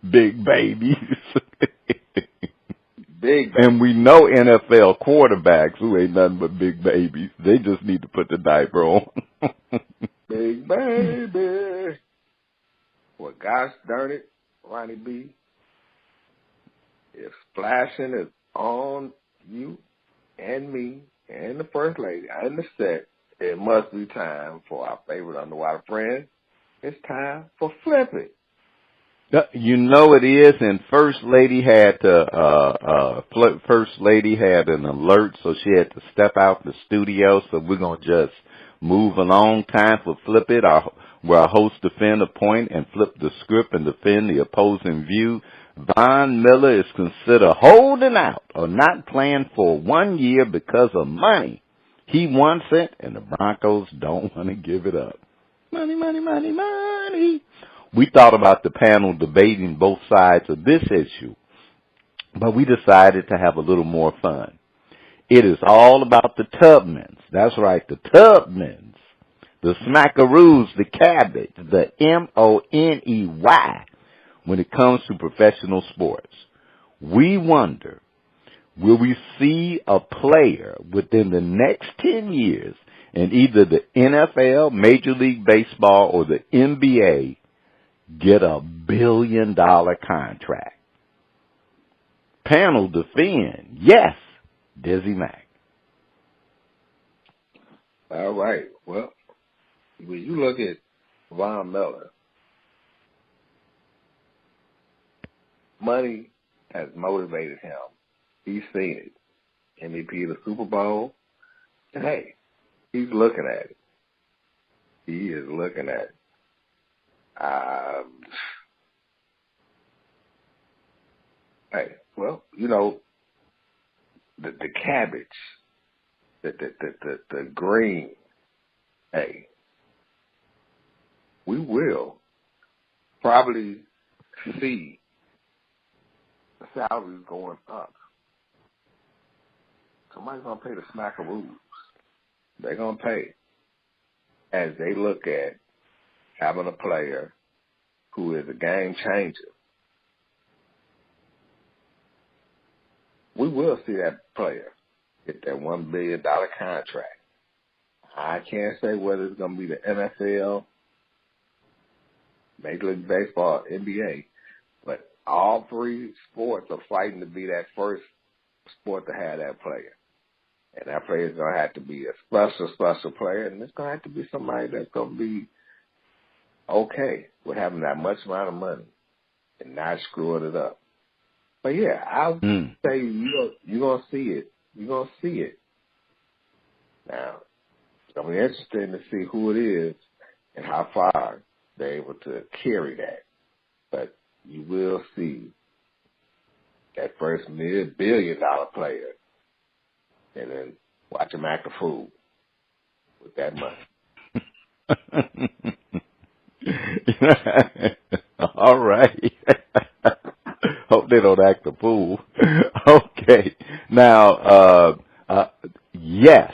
Big babies. Big babies. And we know NFL quarterbacks who ain't nothing but big babies. They just need to put the diaper on. Big baby. Well, gosh darn it, Ronnie B. If splashing is on you and me and the First Lady and the set, it must be time for our favorite underwater friend. It's time for Flip It. You know it is, and First Lady had an alert, so she had to step out the studio. So we're gonna just move along. Time for Flip It, where our hosts defend a point and flip the script and defend the opposing view. Von Miller is considered holding out or not playing for 1 year because of money. He wants it, and the Broncos don't want to give it up. Money, money, money, money. We thought about the panel debating both sides of this issue, but we decided to have a little more fun. It is all about the Tubmans. That's right, the Tubmans. The Smackaroos, the Cabbage, the Money. When it comes to professional sports, we wonder, will we see a player within the next 10 years in either the NFL, Major League Baseball, or the NBA get a $1 billion contract? Panel defend, yes, Dizzie Mac. All right. Well, when you look at Von Miller, money has motivated him. He's seen it. MVP of the Super Bowl. And hey, he's looking at it. He is looking at it. Hey, well, you know, the cabbage, the green, hey, we will probably see salaries going up. Somebody's going to pay the Smackaroos. They're going to pay as they look at having a player who is a game changer. We will see that player get that $1 billion contract. I can't say whether it's going to be the NFL, Major League Baseball, NBA, but all three sports are fighting to be that first sport to have that player. And that player is going to have to be a special player, and it's going to have to be somebody that's going to be okay with having that much amount of money and not screwing it up. But, yeah, I would say you're going to see it. You're going to see it. Now, it's going to be interesting to see who it is and how far they're able to carry that. But you will see that first $1 billion player and then watch him act a fool with that money. All right. Hope they don't act a fool. Okay. Now, yes,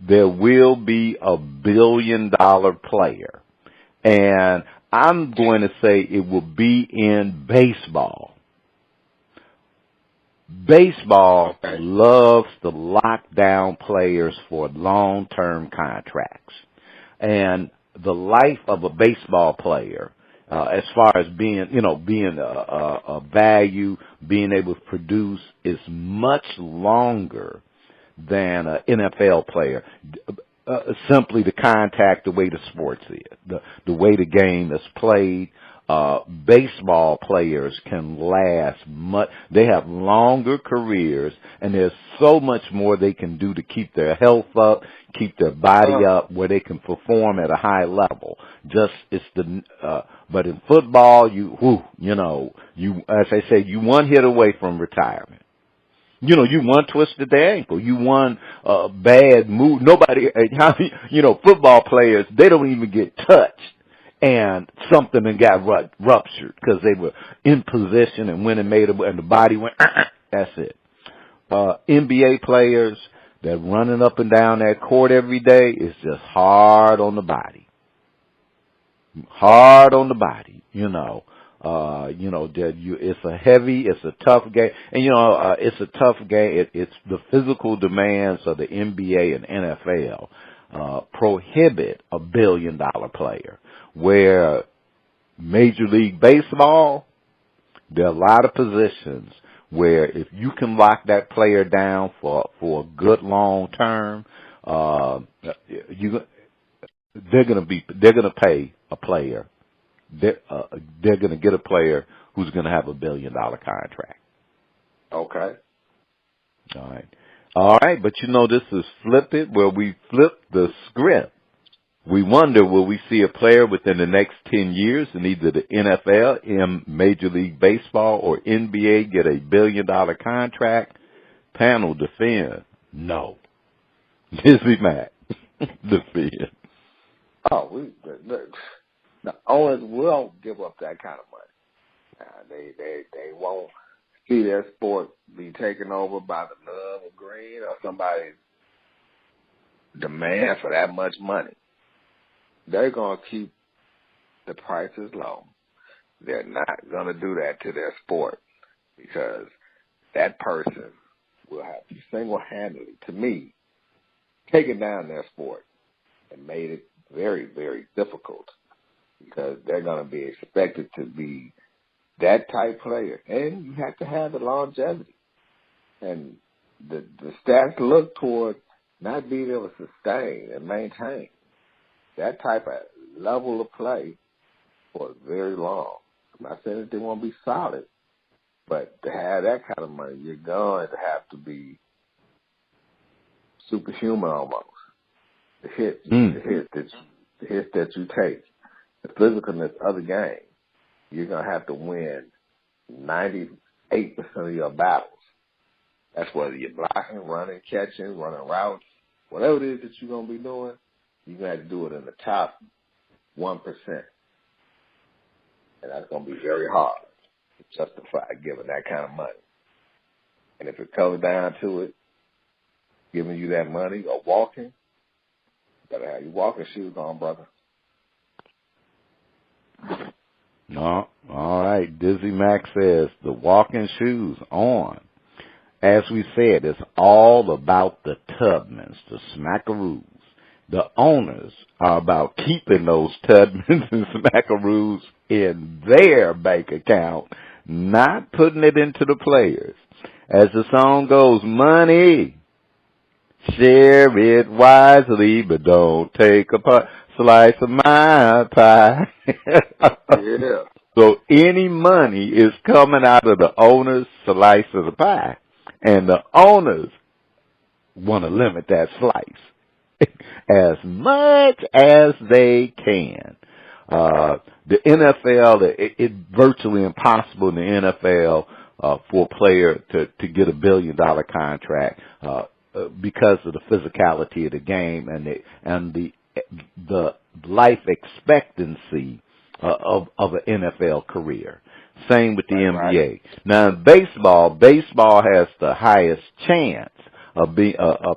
there will be a $1 billion player. And I'm going to say it will be in baseball. Baseball loves to lock down players for long-term contracts. And the life of a baseball player, as far as being a value, being able to produce, is much longer than an NFL player. Simply the contact, the way the sports is, the way the game is played. Baseball players can last much. They have longer careers, and there's so much more they can do to keep their health up, keep their body up, where they can perform at a high level. But in football, as I say, you one hit away from retirement. You one twisted their ankle. You one bad move. Nobody, football players, they don't even get touched and something and got ruptured because they were in position and went and made it, and the body went, that's it. NBA players that running up and down that court every day is just hard on the body. Hard on the body, it's a tough game, and it's a tough game. It's the physical demands of the NBA and NFL prohibit a $1 billion player. Where Major League Baseball, there are a lot of positions where if you can lock that player down for a good long term, they're gonna pay a player. They're gonna get a player who's gonna have a $1 billion contract. Okay. All right. But this is Flip It, where we flip the script. We wonder, will we see a player within the next 10 years in either the NFL, in Major League Baseball, or NBA get a $1 billion contract? Panel defend. No. Dizzie Mac defend. Oh, the owners will give up that kind of money. They won't see their sport be taken over by the love of green or somebody's demand for that much money. They're going to keep the prices low. They're not going to do that to their sport because that person will have single-handedly, to me, taken down their sport and made it very, very difficult because they're going to be expected to be that type player. And you have to have the longevity. And the stats look toward not being able to sustain and maintain that type of level of play for very long. I'm not saying that they won't be solid, but to have that kind of money, you're going to have to be superhuman almost. The hits that you take, the physicalness of the game, you're going to have to win 98% of your battles. That's whether you're blocking, running, catching, running routes, whatever it is that you're going to be doing, you're going to have to do it in the top 1%. And that's going to be very hard to justify giving that kind of money. And if it comes down to it, giving you that money or walking, you better have your walking shoes on, brother. No. All right. Dizzie Mac says the walking shoes on. As we said, it's all about the Tubmans, the smackaroos. The owners are about keeping those Tubmans and smackaroos in their bank account, not putting it into the players. As the song goes, money, share it wisely, but don't take a slice of my pie. Yeah. So any money is coming out of the owner's slice of the pie. And the owners want to limit that slice as much as they can. The NFL, it's virtually impossible in the NFL for a player to get a $1 billion contract because of the physicality of the game and the life expectancy of an NFL career. Same with the NBA. Right. Now, in baseball has the highest chance of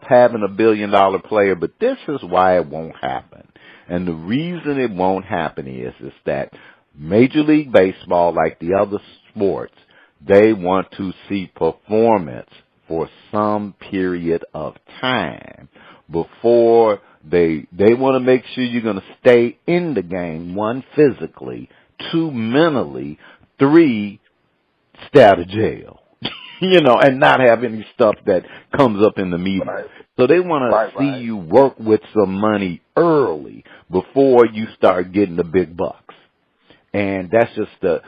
having a $1 billion player, but this is why it won't happen. And the reason it won't happen is that Major League Baseball, like the other sports, they want to see performance for some period of time before they want to make sure you're going to stay in the game, 1, physically, 2, mentally, 3, stay out of jail, and not have any stuff that comes up in the media. Right. So they want to see you work with some money early before you start getting the big bucks. And that's just the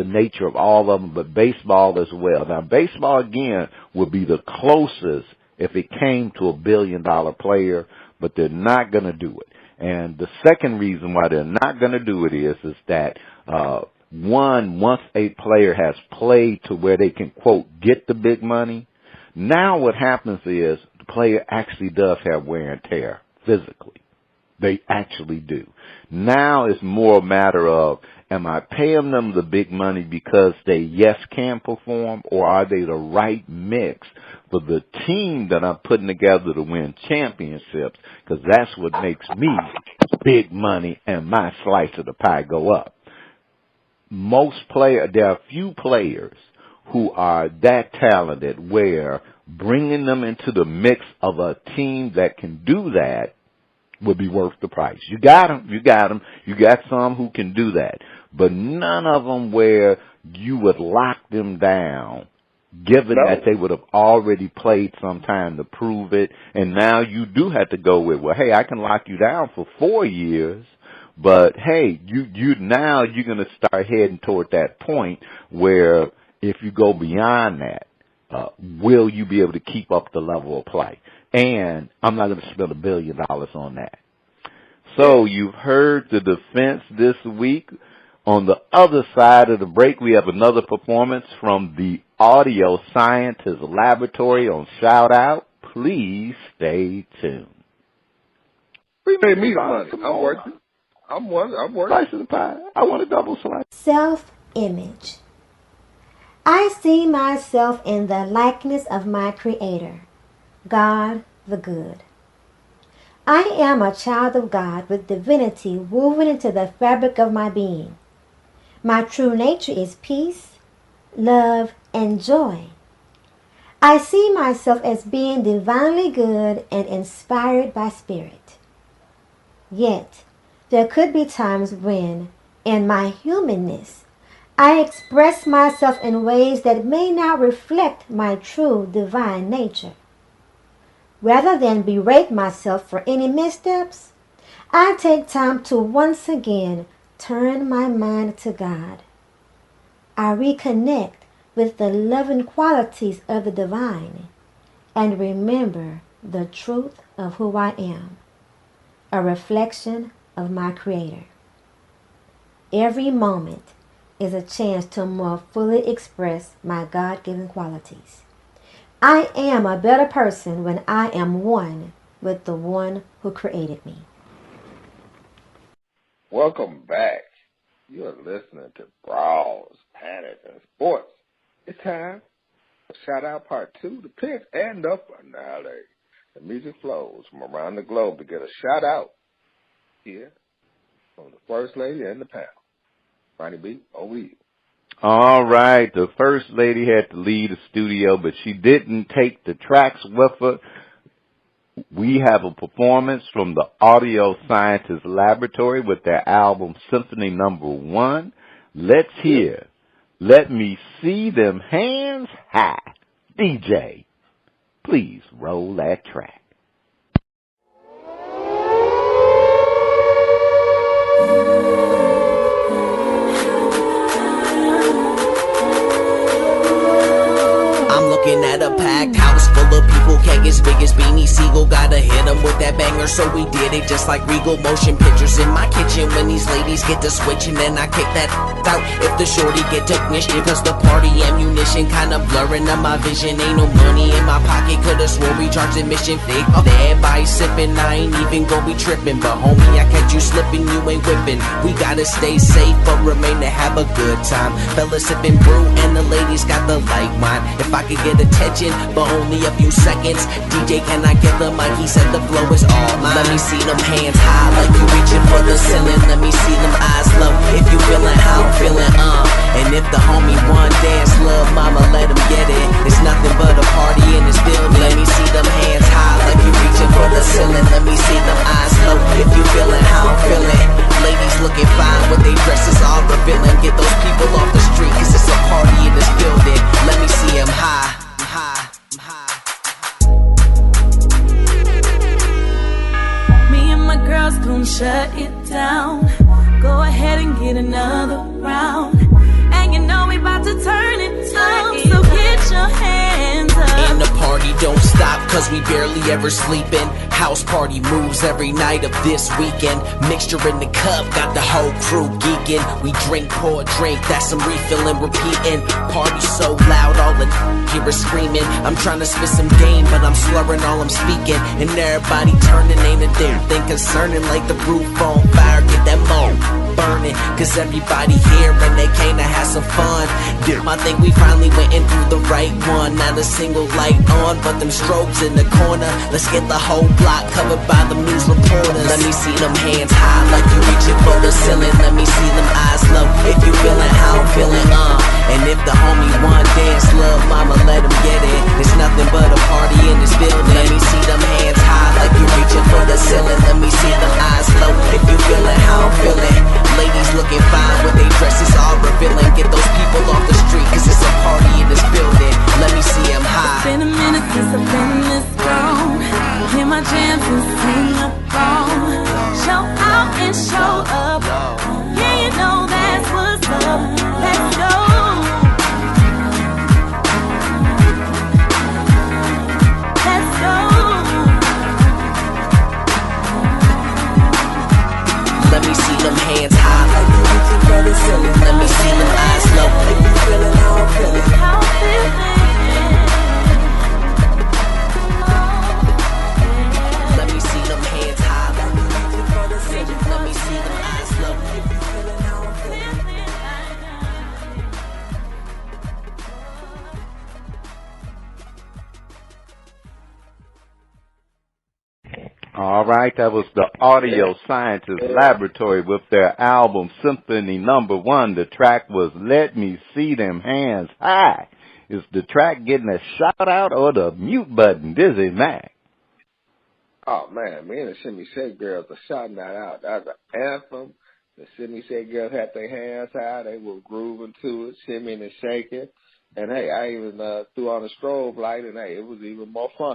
nature of all of them, but baseball as well. Now, baseball, again, would be the closest if it came to a $1 billion player, but they're not going to do it. And the second reason why they're not going to do it is that, once a player has played to where they can, quote, get the big money, now what happens is the player actually does have wear and tear physically. They actually do. Now it's more a matter of, am I paying them the big money because they can perform, or are they the right mix for the team that I'm putting together to win championships? Because that's what makes me big money and my slice of the pie go up. There are few players who are that talented where bringing them into the mix of a team that can do that would be worth the price. You got them. You got some who can do that, but none of them where you would lock them down, given that they would have already played some time to prove it, and now you do have to go with, well, hey, I can lock you down for 4 years, but hey, you're going to start heading toward that point where if you go beyond that, will you be able to keep up the level of play? And I'm not going to spend $1 billion on that. So you've heard the defense this week. On the other side of the break, we have another performance from the Audio Scientist Laboratory on Shout Out. Please stay tuned. Pay me the money. I'm working. I'm working. Slice of the pie. I want a double slice. Self-image. I see myself in the likeness of my Creator, God the Good. I am a child of God with divinity woven into the fabric of my being. My true nature is peace, love, and joy. I see myself as being divinely good and inspired by Spirit. Yet, there could be times when, in my humanness, I express myself in ways that may not reflect my true divine nature. Rather than berate myself for any missteps, I take time to once again turn my mind to God. I reconnect with the loving qualities of the divine and remember the truth of who I am, a reflection of my Creator. Every moment is a chance to more fully express my God-given qualities. I am a better person when I am one with the one who created me. Welcome back. You're listening to Brawls, Panties and Sports. It's time for Shout Out Part 2, the picks and the finale. The music flows from around the globe to get a shout out here from the First Lady and the panel. Ronnie B, over you. All right, the First Lady had to leave the studio, but she didn't take the tracks with her. We have a performance from the Audio Scientist Laboratory with their album Symphony No. 1. Let's hear Let Me See Them Hands High. DJ, please roll that track. Looking at a packed house full of people, cake as big as Beanie Siegel. Gotta hit them with that banger, so we did it just like Regal. Motion pictures in my kitchen when these ladies get to switching, and I kick that out if the shorty get technician. Cause the party ammunition kinda blurring up my vision. Ain't no money in my pocket, coulda swore we charged admission fee. Everybody sipping, I ain't even gon' be tripping. But homie, I catch you slipping, you ain't whipping. We gotta stay safe, but remain to have a good time. Fellas sipping brew, and the ladies got the like mine. If I could get attention, but only a few seconds. DJ, can I get the mic? He said the flow is all mine. Let me see them hands high, like you reaching for the ceiling. Let me see them eyes low, if you feeling how I'm feeling, And if the homie one dance, love mama, let him get it. It's nothing but a party in this building. Let me see them hands high, like you reaching for the ceiling. Let me see them eyes low, if you feeling how I'm feeling. Ladies looking fine with they dresses all revealing. Get those people off the street, cause it's a party in this building. Let me see them high. Me and my girls gon' shut it down. Go ahead and get another round. And you know we about to turn it up, so get your hands up. And the party don't stop, cause we barely ever sleepin'. House party moves every night of this weekend. Mixture in the cup, got the whole crew geekin'. We drink, pour, drink, that's some refillin', repeatin'. Party so loud, all the here is screamin'. I'm trying to spit some game, but I'm slurring all I'm speaking. And everybody turning, ain't a damn thing concerning. Like the roof on fire, get that moan burning. Cause everybody here and they came to have some fun. Did my thing, we finally went in through the right one. Not a single light on, but them strobes in the corner. Let's get the whole block covered by the news reporters. Let me see them hands high like you reaching for the ceiling. Let me see them eyes low if you feeling how I'm feeling, And if the homie want dance, love mama, let him get it. It's nothing but a party in this building. Let me see them hands high like you reaching for the ceiling. Let me see them eyes low if you feeling how I'm feeling. Ladies looking fine with their dresses all revealing. Get those people off the street, cause it's a party in this building. Let me see them high. It's been a minute since I've been in this zone. Hear my jams and sing the phone. Show out and show up. Yeah, you know that's what's up. Let's go. Let's go. Let me see them hands high like you reaching for the ceiling. Let me see them eyes low if you feeling how I'm feeling. How I'm feeling. Let me see them hands high like you reaching for the ceiling. Let me see them eyes low if you feeling how I'm feeling. All right, that was the Audio Scientist Laboratory with their album Symphony #1. The track was Let Me See Them Hands High. Is the track getting a shout out or the mute button, Dizzie Mac? Oh, man, me and the Shimmy Shake Girls are shouting that out. That's an anthem. The Shimmy Shake Girls had their hands high. They were grooving to it, shimmying and shaking. And, hey, I even threw on a strobe light, and, hey, it was even more fun.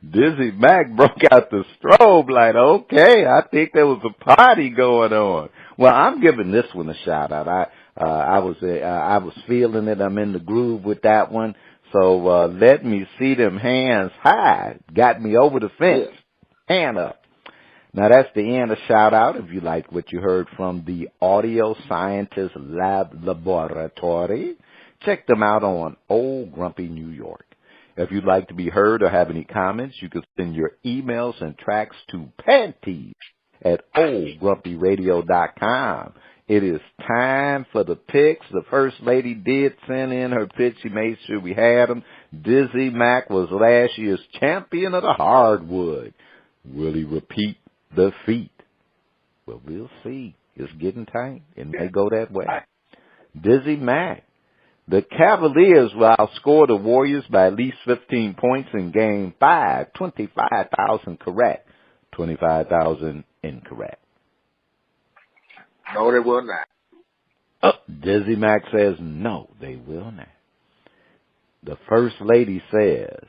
Dizzie Mac broke out the strobe light. Okay, I think there was a party going on. Well, I'm giving this one a shout out. I was feeling it. I'm in the groove with that one. So Let Me See Them Hands High got me over the fence. Yeah. Hand up. Now that's the end of shout out. If you like what you heard from the Audio Scientist Laboratory, check them out on Old Grumpy, New York. If you'd like to be heard or have any comments, you can send your emails and tracks to Panties at oldgrumpyradio.com. It is time for the picks. The First Lady did send in her picks. She made sure we had them. Dizzie Mac was last year's champion of the hardwood. Will he repeat the feat? Well, we'll see. It's getting tight. It may go that way. Dizzie Mac. The Cavaliers will outscore the Warriors by at least 15 points in Game 5. 25,000 correct. 25,000 incorrect. No, they will not. Dizzie Mac says no, they will not. The First Lady says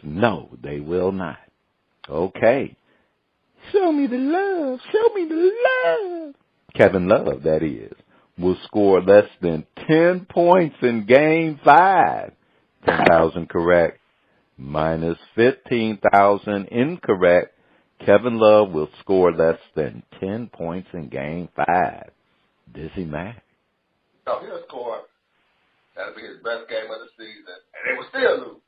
no, they will not. Okay. Show me the love. Show me the love. Kevin Love, that is, will score less than 10 points in Game 5. 10,000 correct. Minus 15,000 incorrect. Kevin Love will score less than 10 points in Game 5. Dizzie Mac. No, he'll score. That'll be his best game of the season. And they will still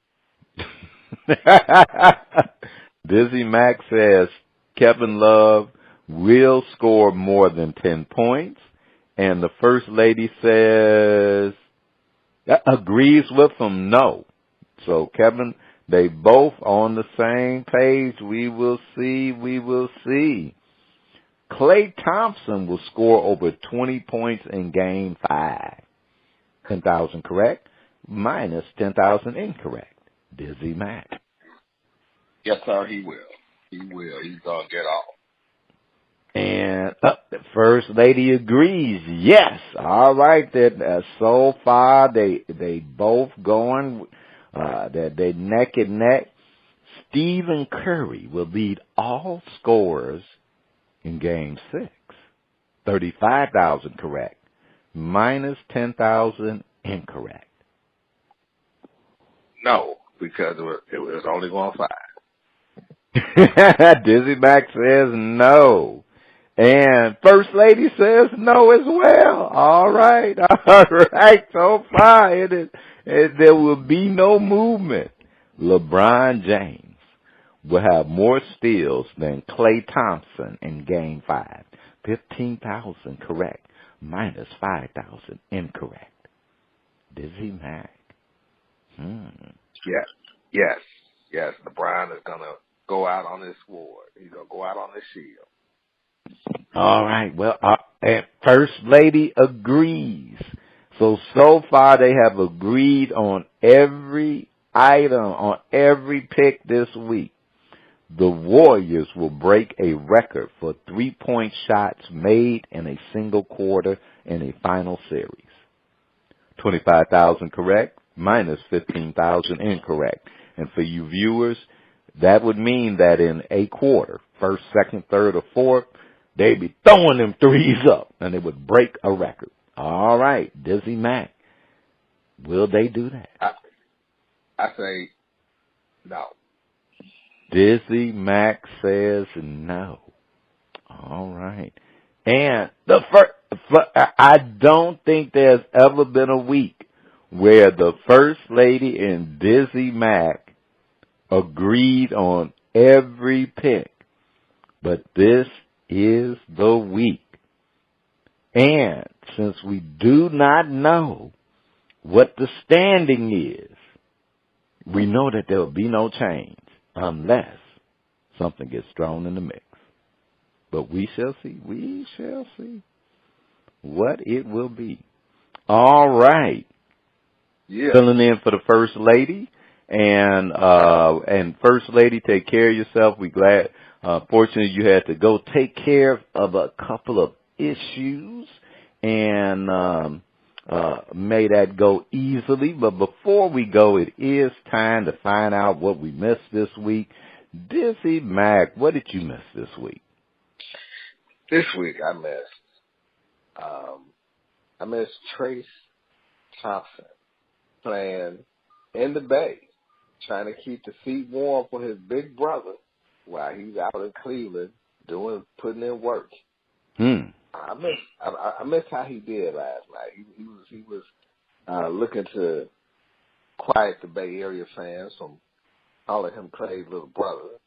lose. Dizzie Mac says Kevin Love will score more than 10 points. And the First Lady says, agrees with him, no. So, Kevin, they both on the same page. We will see. Klay Thompson will score over 20 points in Game 5. 10,000 correct, minus 10,000 incorrect. Dizzie Mac. Yes, sir, he will. He will. He's going to get off. And the First Lady agrees. Yes. All right. So far, they both going. They neck and neck. Stephen Curry will lead all scorers in Game 6. 35,000 correct. Minus 10,000 incorrect. no, because it was only going 5. Dizzie Mac says no. And First Lady says no as well. All right. So far, there will be no movement. LeBron James will have more steals than Klay Thompson in Game 5. 15,000 correct, minus 5,000 incorrect. Dizzie Mac. Yes. LeBron is going to go out on his sword. He's going to go out on his shield. All right. Well, and First Lady agrees. So far they have agreed on every item, on every pick this week. The Warriors will break a record for 3-point shots made in a single quarter in a final series. 25,000 correct, minus 15,000 incorrect. And for you viewers, that would mean that in a quarter, first, second, third, or fourth, they'd be throwing them threes up, and they would break a record. All right, Dizzie Mac, will they do that? I say no. Dizzie Mac says no. All right. And I don't think there's ever been a week where the First Lady and Dizzie Mac agreed on every pick. But this is the week. And since we do not know what the standing is, we know that there will be no change unless something gets thrown in the mix. But we shall see. We shall see what it will be. All right. Yeah. Filling in for the First Lady. And First Lady, take care of yourself. We're glad. Fortunately, you had to go take care of a couple of issues and may that go easily. But before we go, it is time to find out what we missed this week. Dizzie Mac, what did you miss this week? This week I missed Trace Thompson playing in the Bay, trying to keep the feet warm for his big brother while he's out in Cleveland putting in work. I missed how he did last night. He was looking to quiet the Bay Area fans from calling him Clay's little brother.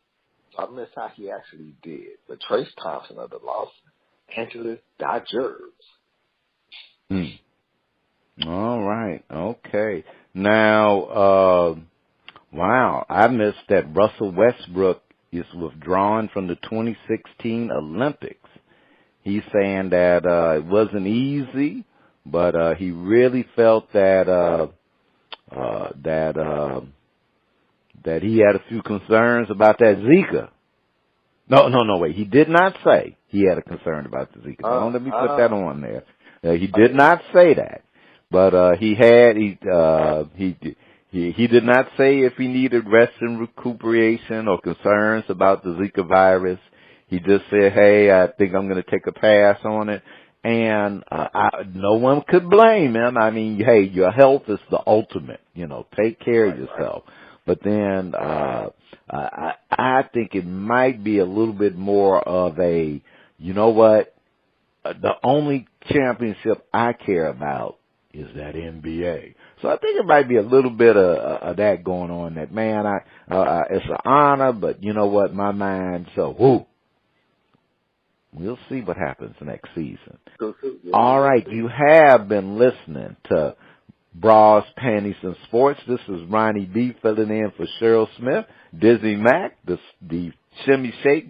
So I missed how he actually did. But Trace Thompson of the Los Angeles Dodgers. All right. Okay. Now, wow, I missed that Russell Westbrook is withdrawn from the 2016 Olympics. He's saying that it wasn't easy, but he really felt that he had a few concerns about that Zika. No, wait. He did not say he had a concern about the Zika. Don't let me put that on there. He did not say that, but he did not say if he needed rest and recuperation or concerns about the Zika virus. He just said, hey, I think I'm going to take a pass on it. And no one could blame him. I mean, hey, your health is the ultimate. Take care of yourself. But then I think it might be a little bit more of a, you know what, the only championship I care about is that NBA. So I think it might be a little bit of that going on. That, man, it's an honor, but you know what, my mind, so, whoo. We'll see what happens next season. All right, you have been listening to Bras, Panties, and Sports. This is Ronnie B filling in for Cheryl Smith, Dizzie Mac, the Shimmy Shake